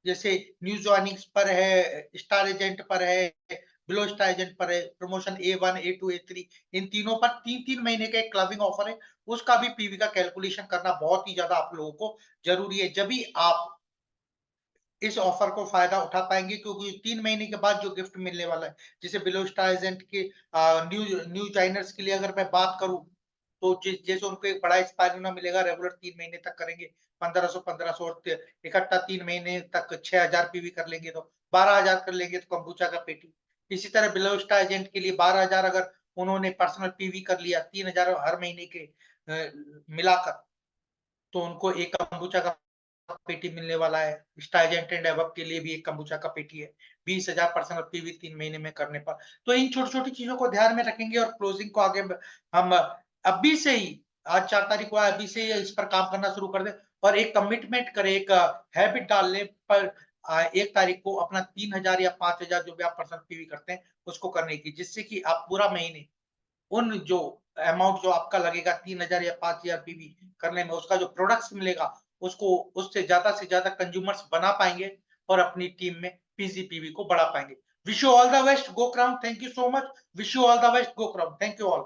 जैसे न्यू जॉइनिंग्स पर है, स्टार एजेंट पर है, बिलो स्टार एजेंट पर है, प्रमोशन A1 A2 A3, इन तीनों पर 3-3 महीने का एक क्लबिंग ऑफर है, उसका भी पीवी का कैलकुलेशन करना बहुत ही ज्यादा आप लोगों को जरूरी है। जब भी आप इस ऑफर को फायदा उठा पाएंगे, क्योंकि 3 महीने के बाद जो गिफ्ट मिलने वाला है, जैसे बिलो स्टार एजेंट के न्यू न्यू जॉइनर्स के लिए अगर मैं बात करूं, तो जैसे उनको एक बड़ा स्पाइरुलिना मिलेगा, रेगुलर 3 महीने तक करेंगे 1500 और इकट्ठा 3 महीने तक 6000 पीवी कर लेंगे तो 12000 कर लेंगे तो कंबूचा का पेटी। इसी तरह बिलो स्टार एजेंट के लिए 12000 अगर उन्होंने पर्सनल पीवी कर लिया 3000 हर महीने के मिलाकर, तो उनको एक कंबूचा का पेटी मिलने वाला है। स्टार एजेंट एंड अबव के लिए भी एक कंबूचा का पेटी है 20,000 पर्सनल पीवी 3 महीने में करने पर। तो इन छोटी-छोटी चीजों को ध्यान में रखेंगे और क्लोजिंग को आगे हम अभी से ही, आज 4 तारीख को है, अभी से ही इस पर काम करना शुरू कर दें और एक कमिटमेंट करें, एक हैबिट डाल लें पर 1 तारीख को अपना 3000 या 5000 जो भी आप पर्सनल पीवी करते हैं उसको करने की, जिससे कि आप पूरा महीने उन जो अमाउंट जो आपका लगेगा 3000 या 5000 पीवी करने में, उसका जो प्रोडक्ट्स मिलेगा उसको उससे से ज्यादा कंज्यूमर्स बना पाएंगे और अपनी टीम में पीसीपीवी को बढ़ा पाएंगे। Wish you all the best, go crown. Thank you so much. Wish you all the best, go crown. Thank you all.